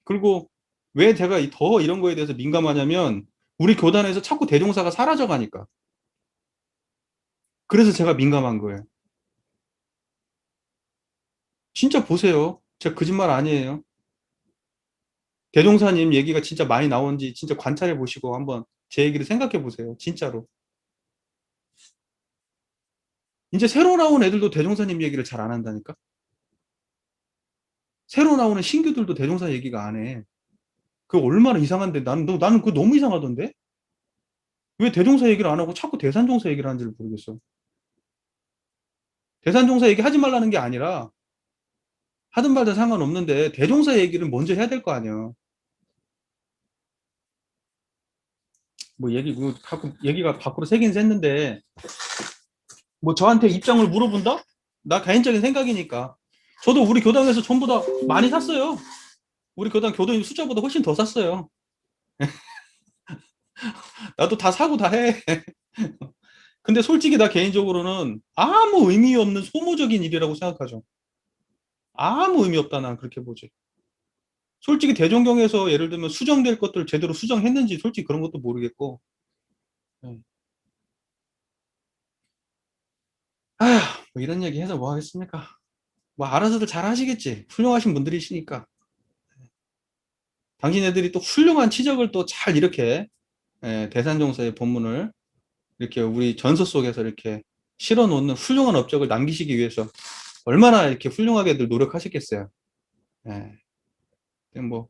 Speaker 1: 그리고 왜 제가 더 이런 거에 대해서 민감하냐면 우리 교단에서 자꾸 대종사가 사라져 가니까. 그래서 제가 민감한 거예요. 진짜 보세요. 제가 거짓말 아니에요. 대종사님 얘기가 진짜 많이 나온지 진짜 관찰해 보시고 한번 제 얘기를 생각해 보세요. 진짜로. 이제 새로 나온 애들도 대종사님 얘기를 잘 안 한다니까? 새로 나오는 신규들도 대종사 얘기가 안 해. 그거 얼마나 이상한데 나는 그거 너무 이상하던데? 왜 대종사 얘기를 안 하고 자꾸 대산종사 얘기를 하는지를 모르겠어. 대산종사 얘기 하지 말라는 게 아니라 하든 말든 상관없는데 대종사 얘기를 먼저 해야 될 거 아니야. 뭐 자꾸 얘기가 밖으로 새긴 샜는데 뭐 저한테 입장을 물어본다? 나 개인적인 생각이니까. 저도 우리 교당에서 전부 다 많이 샀어요. 우리 교당 교도님 숫자보다 훨씬 더 샀어요. 나도 다 사고 다 해. 근데 솔직히 나 개인적으로는 아무 의미 없는 소모적인 일이라고 생각하죠. 아무 의미 없다 난 그렇게 보지. 솔직히 대종경에서 예를 들면 수정될 것들 제대로 수정했는지 솔직히 그런 것도 모르겠고. 예. 아휴, 뭐 이런 얘기 해서 뭐 하겠습니까? 뭐 알아서들 잘 하시겠지. 훌륭하신 분들이시니까. 당신네들이 또 훌륭한 치적을 또 잘 이렇게 대산종서의 본문을 이렇게 우리 전서 속에서 이렇게 실어 놓는 훌륭한 업적을 남기시기 위해서 얼마나 이렇게 훌륭하게들 노력하셨겠어요. 예. 뭐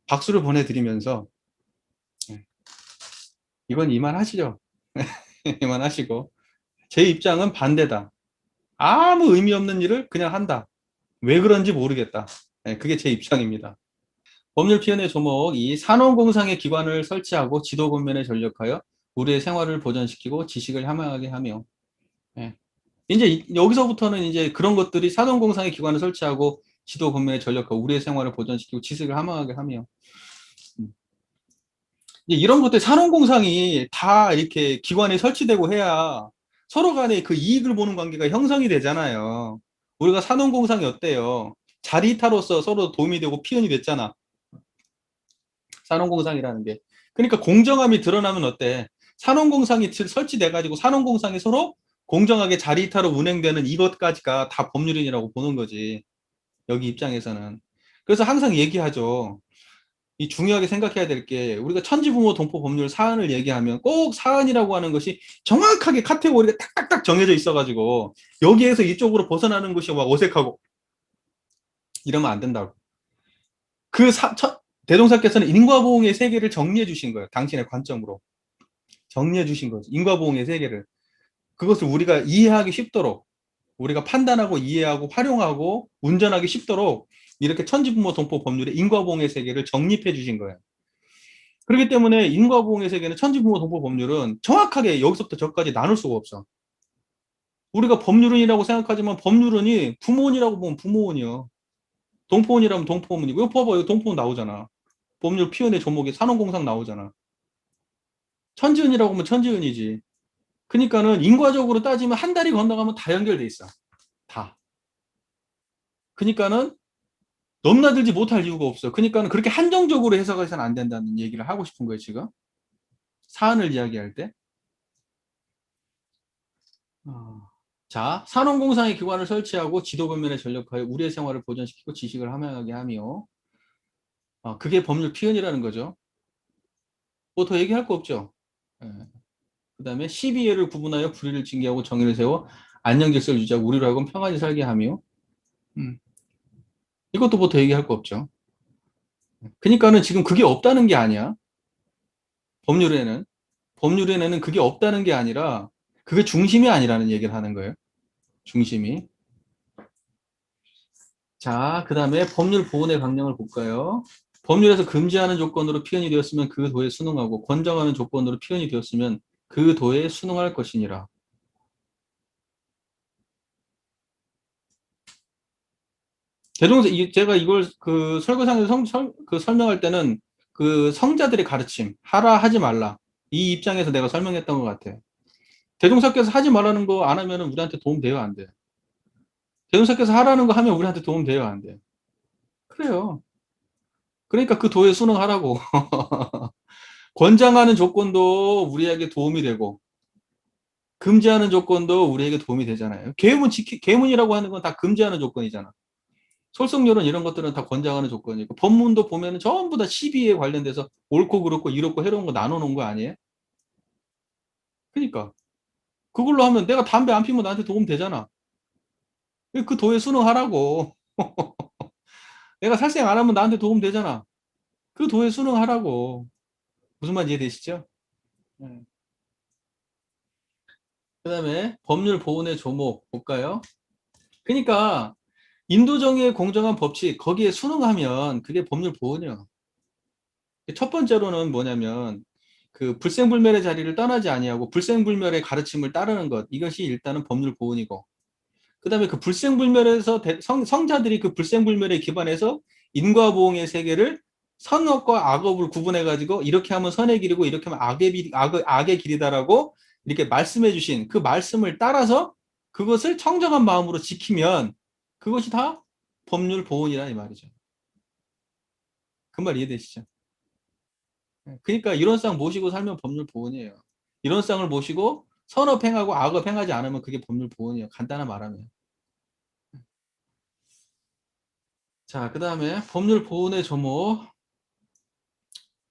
Speaker 1: 박수를 보내드리면서 예. 이건 이만하시죠. 이만하시고 제 입장은 반대다. 아무 의미 없는 일을 그냥 한다. 왜 그런지 모르겠다. 예, 그게 제 입장입니다. 법률 피현의 조목 이 산업공상의 기관을 설치하고 지도 권면에 전력하여 우리의 생활을 보전시키고 지식을 향상하게 하며 예. 이제 여기서부터는 이제 그런 것들이 산업공상의 기관을 설치하고 지도 권면에 전력하고 우리의 생활을 보전시키고 지식을 향상하게 하며 이제 이런 것들 산업공상이 다 이렇게 기관에 설치되고 해야 서로 간에 그 이익을 보는 관계가 형성이 되잖아요. 우리가 산업공상이 어때요? 자리타로서 서로 도움이 되고 피현이 됐잖아. 산업공상이라는 게. 그러니까 공정함이 드러나면 어때? 산업공상이 설치돼가지고 산업공상이 서로 공정하게 자리이타로 운행되는 이것까지가 다 법률인이라고 보는 거지. 여기 입장에서는. 그래서 항상 얘기하죠. 이 중요하게 생각해야 될 게 우리가 천지부모 동포 법률 사안을 얘기하면 꼭 사안이라고 하는 것이 정확하게 카테고리가 딱딱딱 정해져 있어가지고 여기에서 이쪽으로 벗어나는 것이 막 어색하고 이러면 안 된다고. 그 대동사께서는 인과보응의 세계를 정리해 주신 거예요. 당신의 관점으로. 정리해 주신 거죠. 인과보응의 세계를. 그것을 우리가 이해하기 쉽도록, 우리가 판단하고 이해하고 활용하고 운전하기 쉽도록 이렇게 천지부모 동포 법률의 인과보응의 세계를 정립해 주신 거예요. 그렇기 때문에 인과보응의 세계는 천지부모 동포 법률은 정확하게 여기서부터 저까지 나눌 수가 없어. 우리가 법률은이라고 생각하지만 법률은이 부모원이라고 보면 부모원이요. 동포원이라면 동포원이고, 이거 봐봐, 이거 동포원 나오잖아. 법률 피원의 조목에 산업공상 나오잖아. 천지은이라고 하면 천지은이지. 그러니까는 인과적으로 따지면 한 다리 건너가면 다 연결돼 있어. 다. 그러니까는 넘나들지 못할 이유가 없어. 그러니까는 그렇게 한정적으로 해석해서는 안 된다는 얘기를 하고 싶은 거예요, 지금. 사안을 이야기할 때. 자, 산업공상의 기관을 설치하고 지도 변면에 전력하여 우리의 생활을 보존시키고 지식을 함양하게 하며 그게 법률 피현이라는 거죠. 뭐 더 얘기할 거 없죠. 예. 그 다음에 시비예를 구분하여 불의를 징계하고 정의를 세워 안녕질서를 유지하고 우리로 하여금 평안히 살게 하며 이것도 뭐 더 얘기할 거 없죠. 그러니까는 지금 그게 없다는 게 아니야. 법률에는. 법률에는 그게 없다는 게 아니라 그게 중심이 아니라는 얘기를 하는 거예요. 중심이. 자, 그 다음에 법률 보훈의 강령을 볼까요? 법률에서 금지하는 조건으로 피현이 되었으면 그 도에 순응하고 권장하는 조건으로 피현이 되었으면 그 도에 순응할 것이니라. 대동사 제가 이걸 그 설교상에서 설명할 때는 그 성자들의 가르침 하라 하지 말라 이 입장에서 내가 설명했던 것 같아. 대동사께서 하지 말라는 거 안 하면은 우리한테 도움 돼요, 안 돼? 대동사께서 하라는 거 하면 우리한테 도움 돼요, 안 돼? 그래요. 그러니까 그 도에 순응하라고. 권장하는 조건도 우리에게 도움이 되고 금지하는 조건도 우리에게 도움이 되잖아요. 계문이라고 하는 건 다 금지하는 조건이잖아. 솔선요론 이런 것들은 다 권장하는 조건이고 법문도 보면은 전부 다 시비에 관련돼서 옳고 그렇고 이롭고 해로운 거 나눠놓은 거 아니에요? 그러니까 그걸로 하면 내가 담배 안 피면 나한테 도움 되잖아. 그 도에 순응하라고. 내가 살생 안 하면 나한테 도움 되잖아. 그 도에 순응하라고. 무슨 말 이해되시죠? 네. 그다음에 법률 보훈의 조목 볼까요? 그러니까 인도정의의 공정한 법칙 거기에 순응하면 그게 법률 보훈이요. 첫 번째로는 뭐냐면 그 불생불멸의 자리를 떠나지 아니하고 불생불멸의 가르침을 따르는 것 이것이 일단은 법률 보훈이고 그다음에 그 불생불멸에서 성자들이 그 불생불멸에 기반해서 인과보응의 세계를 선업과 악업을 구분해 가지고 이렇게 하면 선의 길이고 이렇게 하면 악의 길이다라고 이렇게 말씀해 주신 그 말씀을 따라서 그것을 청정한 마음으로 지키면 그것이 다 법률 보훈이라 이 말이죠. 그 말 이해되시죠? 그러니까 이론상 모시고 살면 법률 보훈이에요. 이론상을 모시고 선업 행하고 악업 행하지 않으면 그게 법률 보훈이에요. 간단한 말하면. 자, 그 다음에 법률 보훈의 조목.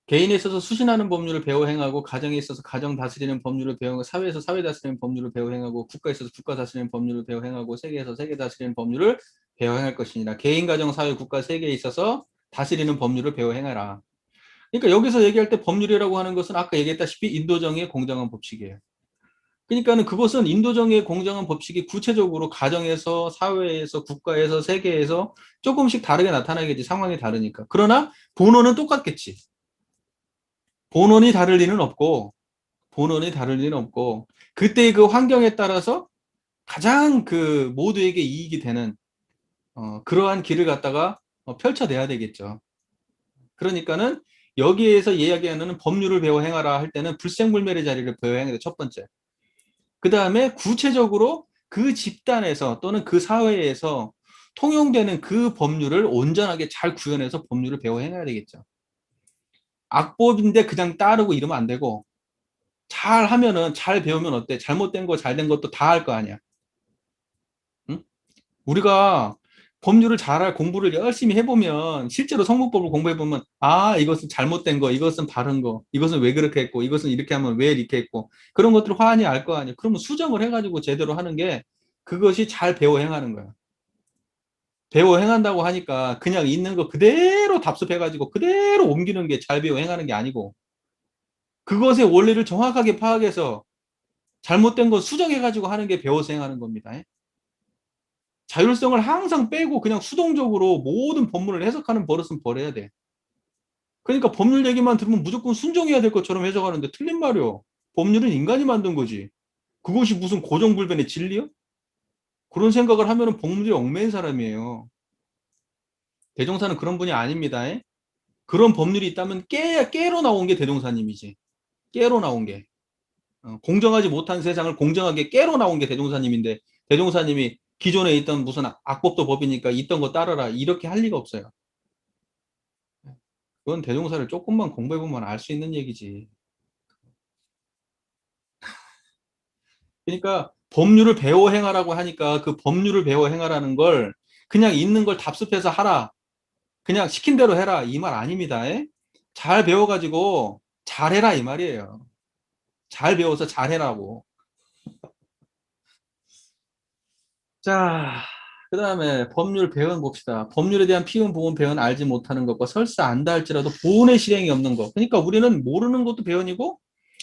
Speaker 1: 개인에 있어서 수신하는 법률을 배워 행하고 가정에 있어서 가정 다스리는 법률을 배워 행하고 사회에서 사회 다스리는 법률을 배워 행하고 국가에 있어서 국가 다스리는 법률을 배워 행하고 세계에서 세계 다스리는 법률을 배워 행할 것이니라. 개인, 가정, 사회, 국가, 세계에 있어서 다스리는 법률을 배워 행하라. 그러니까 여기서 얘기할 때 법률이라고 하는 것은 아까 얘기했다시피 인도정의의 공정한 법칙이에요. 그러니까는 그것은 인도정의의 공정한 법칙이 구체적으로 가정에서 사회에서 국가에서 세계에서 조금씩 다르게 나타나겠지. 상황이 다르니까. 그러나 본원은 똑같겠지. 본원이 다를 리는 없고 본원이 다를 리는 없고 그때의 그 환경에 따라서 가장 그 모두에게 이익이 되는 그러한 길을 갖다가 펼쳐내야 되겠죠. 그러니까는 여기에서 이야기하는 법률을 배워 행하라 할 때는 불생불멸의 자리를 배워 행해야 돼. 첫 번째. 그 다음에 구체적으로 그 집단에서 또는 그 사회에서 통용되는 그 법률을 온전하게 잘 구현해서 법률을 배워 행해야 되겠죠. 악법인데 그냥 따르고 이러면 안 되고 잘 하면은 잘 배우면 어때? 잘못된 거 잘된 것도 다 할 거 아니야. 응? 우리가 법률을 잘할 공부를 열심히 해보면 실제로 성문법을 공부해보면 아 이것은 잘못된 거 이것은 바른 거 이것은 왜 그렇게 했고 이것은 이렇게 하면 왜 이렇게 했고 그런 것들을 환히 알 거 아니야. 그러면 수정을 해가지고 제대로 하는 게 그것이 잘 배워 행하는 거야. 배워 행한다고 하니까 그냥 있는 거 그대로 답습해가지고 그대로 옮기는 게 잘 배워 행하는 게 아니고 그것의 원리를 정확하게 파악해서 잘못된 거 수정해가지고 하는 게 배워서 행하는 겁니다. 자율성을 항상 빼고 그냥 수동적으로 모든 법문을 해석하는 버릇은 버려야 돼. 그러니까 법률 얘기만 들으면 무조건 순종해야 될 것처럼 해석하는데 틀린 말이요. 법률은 인간이 만든 거지. 그것이 무슨 고정불변의 진리요? 그런 생각을 하면은 법률에 얽매인 사람이에요. 대종사는 그런 분이 아닙니다. 그런 법률이 있다면 깨로 나온 게 대종사님이지. 깨로 나온 게. 공정하지 못한 세상을 공정하게 깨로 나온 게 대종사님인데 대종사님이 기존에 있던 무슨 악법도 법이니까 있던 거 따르라 이렇게 할 리가 없어요. 그건 대종사를 조금만 공부해보면 알 수 있는 얘기지. 그러니까 법률을 배워 행하라고 하니까 그 법률을 배워 행하라는 걸 그냥 있는 걸 답습해서 하라. 그냥 시킨 대로 해라. 이 말 아닙니다. 잘 배워가지고 잘해라 이 말이에요. 잘 배워서 잘해라고. 자, 그 다음에 법률 배운 봅시다. 법률에 대한 피운, 보은, 배운 알지 못하는 것과 설사 안다 할지라도 보훈의 실행이 없는 것. 그러니까 우리는 모르는 것도 배운이고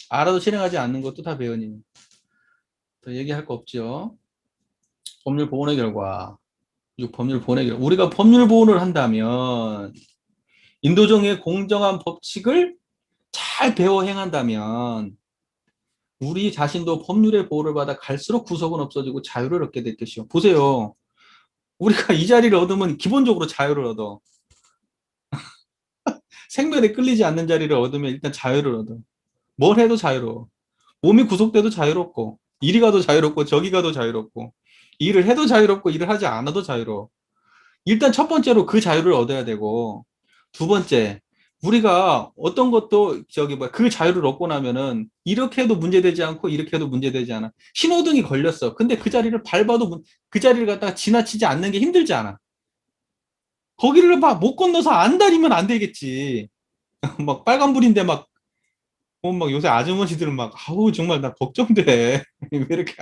Speaker 1: 알아도 실행하지 않는 것도 다 배운이. 더 얘기할 거 없죠. 법률 보훈의 결과. 법률 보훈의 결과. 우리가 법률 보훈을 한다면 인도정의 공정한 법칙을 잘 배워 행한다면 우리 자신도 법률의 보호를 받아 갈수록 구속은 없어지고 자유를 얻게 될 것이요. 보세요. 우리가 이 자리를 얻으면 기본적으로 자유를 얻어. 생명에 끌리지 않는 자리를 얻으면 일단 자유를 얻어. 뭘 해도 자유로워. 몸이 구속돼도 자유롭고, 이리 가도 자유롭고, 저기 가도 자유롭고, 일을 해도 자유롭고, 일을 하지 않아도 자유로워. 일단 첫 번째로 그 자유를 얻어야 되고, 두 번째, 우리가 어떤 것도 그 자유를 얻고 나면은 이렇게 해도 문제되지 않고 이렇게 해도 문제되지 않아. 신호등이 걸렸어. 근데 그 자리를 밟아도 그 자리를 갖다가 지나치지 않는 게 힘들지 않아. 거기를 막 못 건너서 안 다니면 안 되겠지. 막 빨간불인데 막 요새 아주머니들은 막 아우 정말 나 걱정돼. 왜 이렇게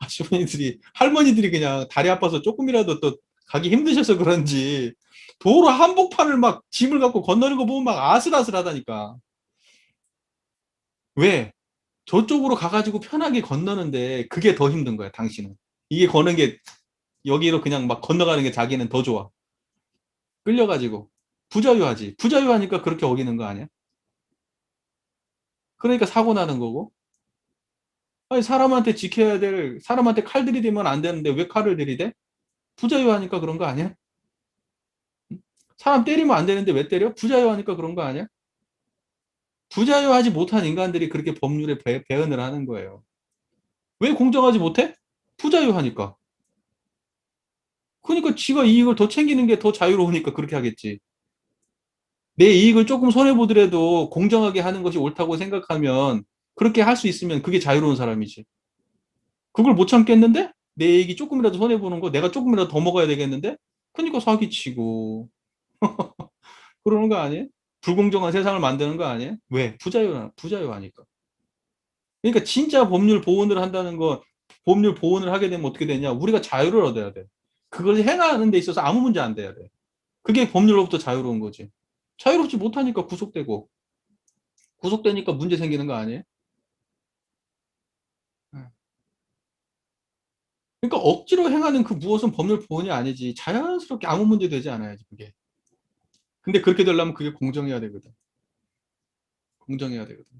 Speaker 1: 아주머니들이 할머니들이 그냥 다리 아파서 조금이라도 또 가기 힘드셔서 그런지 도로 한복판을 막 짐을 갖고 건너는 거 보면 막 아슬아슬하다니까. 왜? 저쪽으로 가가지고 편하게 건너는데 그게 더 힘든 거야, 당신은. 이게 거는 게 여기로 그냥 막 건너가는 게 자기는 더 좋아. 끌려가지고. 부자유하지. 부자유하니까 그렇게 어기는 거 아니야? 그러니까 사고 나는 거고. 아니, 사람한테 칼 들이대면 안 되는데 왜 칼을 들이대? 부자유하니까 그런 거 아니야? 사람 때리면 안 되는데 왜 때려? 부자유하니까 그런 거 아니야? 부자유하지 못한 인간들이 그렇게 법률에 배은을 하는 거예요. 왜 공정하지 못해? 부자유하니까. 그러니까 지가 이익을 더 챙기는 게 더 자유로우니까 그렇게 하겠지. 내 이익을 조금 손해보더라도 공정하게 하는 것이 옳다고 생각하면 그렇게 할 수 있으면 그게 자유로운 사람이지. 그걸 못 참겠는데? 내 이익이 조금이라도 손해보는 거 내가 조금이라도 더 먹어야 되겠는데? 그러니까 사기치고 그러는 거 아니에요? 불공정한 세상을 만드는 거 아니에요? 왜? 부자유하니까. 그러니까 진짜 법률 보호를 하게 되면 어떻게 되냐? 우리가 자유를 얻어야 돼. 그걸 행하는 데 있어서 아무 문제 안 돼야 돼. 그게 법률로부터 자유로운 거지. 자유롭지 못하니까 구속되니까 문제 생기는 거 아니에요? 네. 그러니까 억지로 행하는 그 무엇은 법률 보호이 아니지. 자연스럽게 아무 문제 되지 않아야지, 그게. 근데 그렇게 되려면 그게 공정해야 되거든. 공정해야 되거든.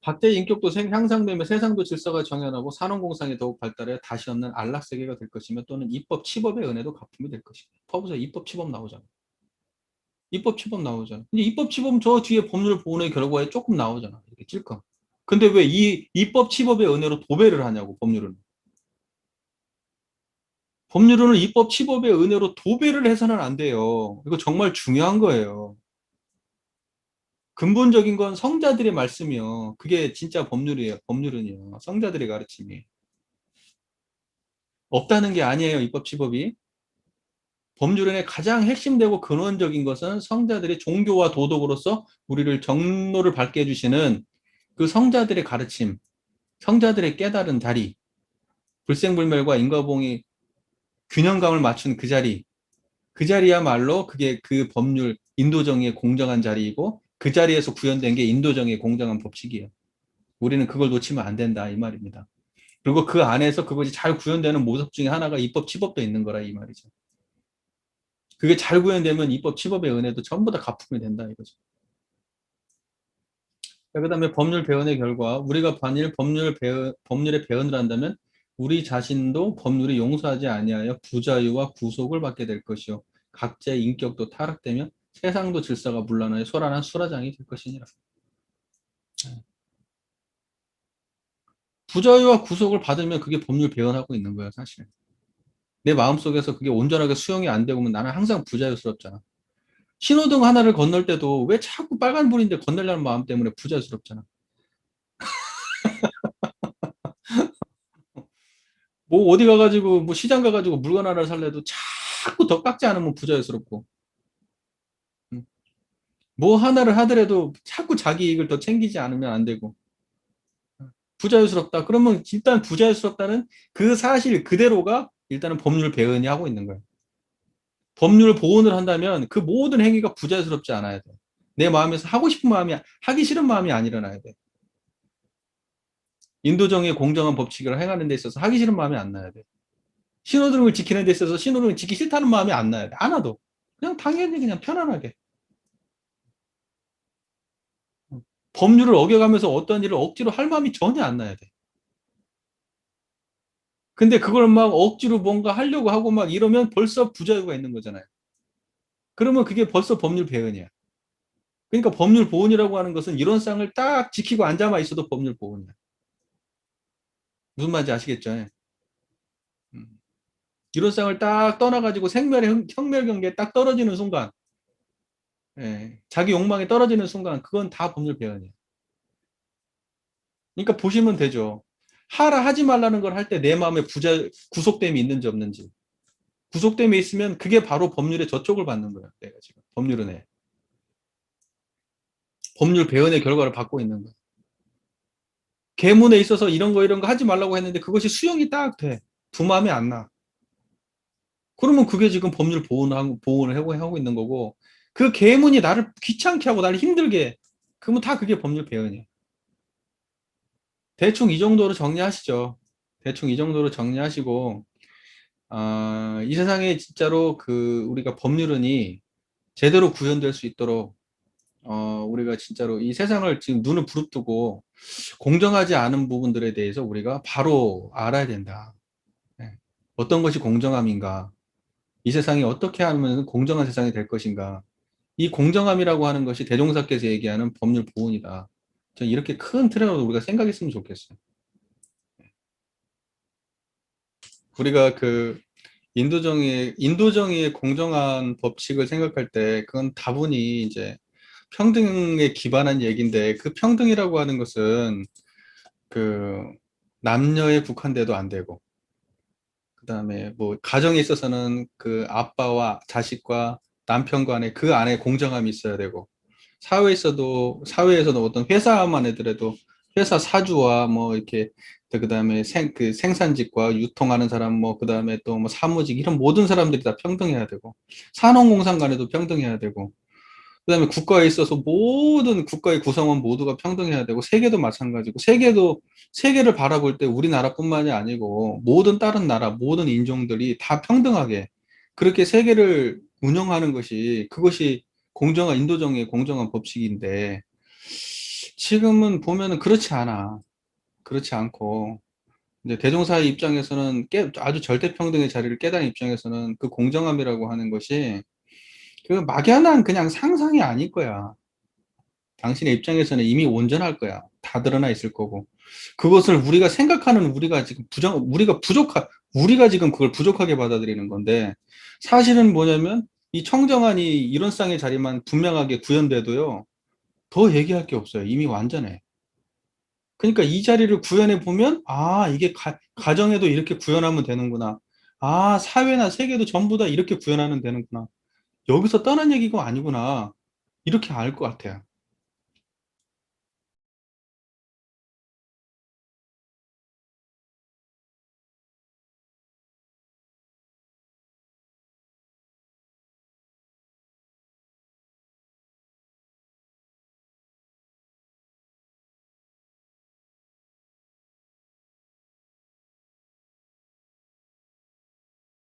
Speaker 1: 박대의 인격도 향상되며 세상도 질서가 정연하고 산업공상이 더욱 발달해 다시 없는 안락세계가 될 것이며 또는 입법, 치법의 은혜도 가품이 될 것이다. 법에서 입법, 치법 나오잖아. 입법, 치법 나오잖아. 근데 입법, 치법 저 뒤에 법률 보호의 결과에 조금 나오잖아. 이렇게 찔끔. 근데 왜 이 입법, 치법의 은혜로 도배를 하냐고, 법률은. 법률은 입법, 치법의 은혜로 도배를 해서는 안 돼요. 이거 정말 중요한 거예요. 근본적인 건 성자들의 말씀이요. 그게 진짜 법률이에요. 법률은요. 성자들의 가르침이. 없다는 게 아니에요. 입법, 치법이. 법률의 가장 핵심되고 근원적인 것은 성자들의 종교와 도덕으로서 우리를 정로를 밝게 해주시는 그 성자들의 가르침, 성자들의 깨달은 자리, 불생불멸과 인과봉이 균형감을 맞춘 그 자리, 그 자리야말로 그게 그 법률, 인도정의의 공정한 자리이고 그 자리에서 구현된 게 인도정의의 공정한 법칙이에요. 우리는 그걸 놓치면 안 된다 이 말입니다. 그리고 그 안에서 그것이 잘 구현되는 모습 중에 하나가 입법, 치법도 있는 거라 이 말이죠. 그게 잘 구현되면 입법, 치법의 은혜도 전부 다 가품이 된다 이거죠. 그 다음에 법률 배원의 결과 우리가 만일 법률에 배원을 한다면 우리 자신도 법률이 용서하지 아니하여 부자유와 구속을 받게 될 것이요 각자의 인격도 타락되며 세상도 질서가 문란하여 소란한 수라장이 될 것이니라. 부자유와 구속을 받으면 그게 법률 배원하고 있는 거야 사실. 내 마음속에서 그게 온전하게 수용이 안 되면 나는 항상 부자유스럽잖아. 신호등 하나를 건널 때도 왜 자꾸 빨간불인데 건널려는 마음 때문에 부자유스럽잖아. 뭐 어디 가가지고 뭐 시장 가가지고 물건 하나를 살래도 자꾸 더 깎지 않으면 부자유스럽고 음. 뭐 하나를 하더라도 자꾸 자기 이익을 더 챙기지 않으면 안 되고 부자유스럽다. 그러면 일단 부자유스럽다는 그 사실 그대로가 일단은 법률 배은이 하고 있는 거예요. 법률 보온을 한다면 그 모든 행위가 부자유스럽지 않아야 돼. 내 마음에서 하고 싶은 마음이 하기 싫은 마음이 안 일어나야 돼. 인도정의 공정한 법칙을 행하는 데 있어서 하기 싫은 마음이 안 나야 돼. 신호등을 지키는 데 있어서 신호등을 지키기 싫다는 마음이 안 나야 돼. 안 와도. 그냥 당연히 그냥 편안하게. 법률을 어겨가면서 어떤 일을 억지로 할 마음이 전혀 안 나야 돼. 근데 그걸 막 억지로 뭔가 하려고 하고 막 이러면 벌써 부자유가 있는 거잖아요. 그러면 그게 벌써 법률 배은이야. 그러니까 법률 보온이라고 하는 것은 이런 쌍을 딱 지키고 앉아만 있어도 법률 보온이야. 무슨 말인지 아시겠죠? 음. 이런 쌍을 딱 떠나가지고 혁멸 경계에 딱 떨어지는 순간 예, 자기 욕망이 떨어지는 순간 그건 다 법률 배반이에요. 그러니까 보시면 되죠. 하라 하지 말라는 걸 할 때 내 마음에 구속됨이 있는지 없는지. 구속됨이 있으면 그게 바로 법률의 저촉을 받는 거예요. 내가 지금 법률은 해. 법률 배반의 결과를 받고 있는 거예요. 계문에 있어서 이런 거 하지 말라고 했는데 그것이 수용이 딱 돼. 두 마음에 안 나. 그러면 그게 지금 법률 보호를 하고 있는 거고, 그 계문이 나를 귀찮게 하고 나를 힘들게 해. 그러면 다 그게 법률 배반이에요. 대충 이 정도로 정리하시죠. 대충 이 정도로 정리하시고, 이 세상에 진짜로 우리가 법률은이 제대로 구현될 수 있도록, 우리가 진짜로 이 세상을 지금 눈을 부릅뜨고 공정하지 않은 부분들에 대해서 우리가 바로 알아야 된다. 네. 어떤 것이 공정함인가? 이 세상이 어떻게 하면 공정한 세상이 될 것인가? 이 공정함이라고 하는 것이 대종사께서 얘기하는 법률 보훈이다. 전 이렇게 큰 틀에서 우리가 생각했으면 좋겠어요. 우리가 인도정의의 공정한 법칙을 생각할 때 그건 다분히 이제 평등에 기반한 얘기인데, 그 평등이라고 하는 것은 그 남녀에 국한돼도 안 되고, 그다음에 뭐 가정에 있어서는 그 아빠와 자식과 남편 간에 그 안에 공정함이 있어야 되고, 사회에서도 어떤 회사만 해더라도 회사 사주와 뭐 이렇게, 그다음에 생산직과 유통하는 사람, 뭐 그다음에 또 뭐 사무직, 이런 모든 사람들이 다 평등해야 되고, 산업공상 간에도 평등해야 되고, 그다음에 국가에 있어서 모든 국가의 구성원 모두가 평등해야 되고, 세계도 마찬가지고, 세계를 바라볼 때 우리나라뿐만이 아니고 모든 다른 나라, 모든 인종들이 다 평등하게 그렇게 세계를 운영하는 것이, 그것이 공정한 인도정의의 공정한 법칙인데, 지금은 보면은 그렇지 않아. 그렇지 않고, 이제 대종사의 입장에서는 아주 절대평등의 자리를 깨달은 입장에서는 그 공정함이라고 하는 것이 그 막연한 그냥 상상이 아닐 거야. 당신의 입장에서는 이미 온전할 거야. 다 드러나 있을 거고. 그것을 우리가 생각하는, 우리가 지금 우리가 지금 그걸 부족하게 받아들이는 건데, 사실은 뭐냐면 이 청정한이 이런 쌍의 자리만 분명하게 구현돼도요, 더 얘기할 게 없어요. 이미 완전해. 그러니까 이 자리를 구현해 보면, 이게 가정에도 이렇게 구현하면 되는구나. 사회나 세계도 전부 다 이렇게 구현하면 되는구나. 여기서 떠난 얘기가 아니구나. 이렇게 알 것 같아요.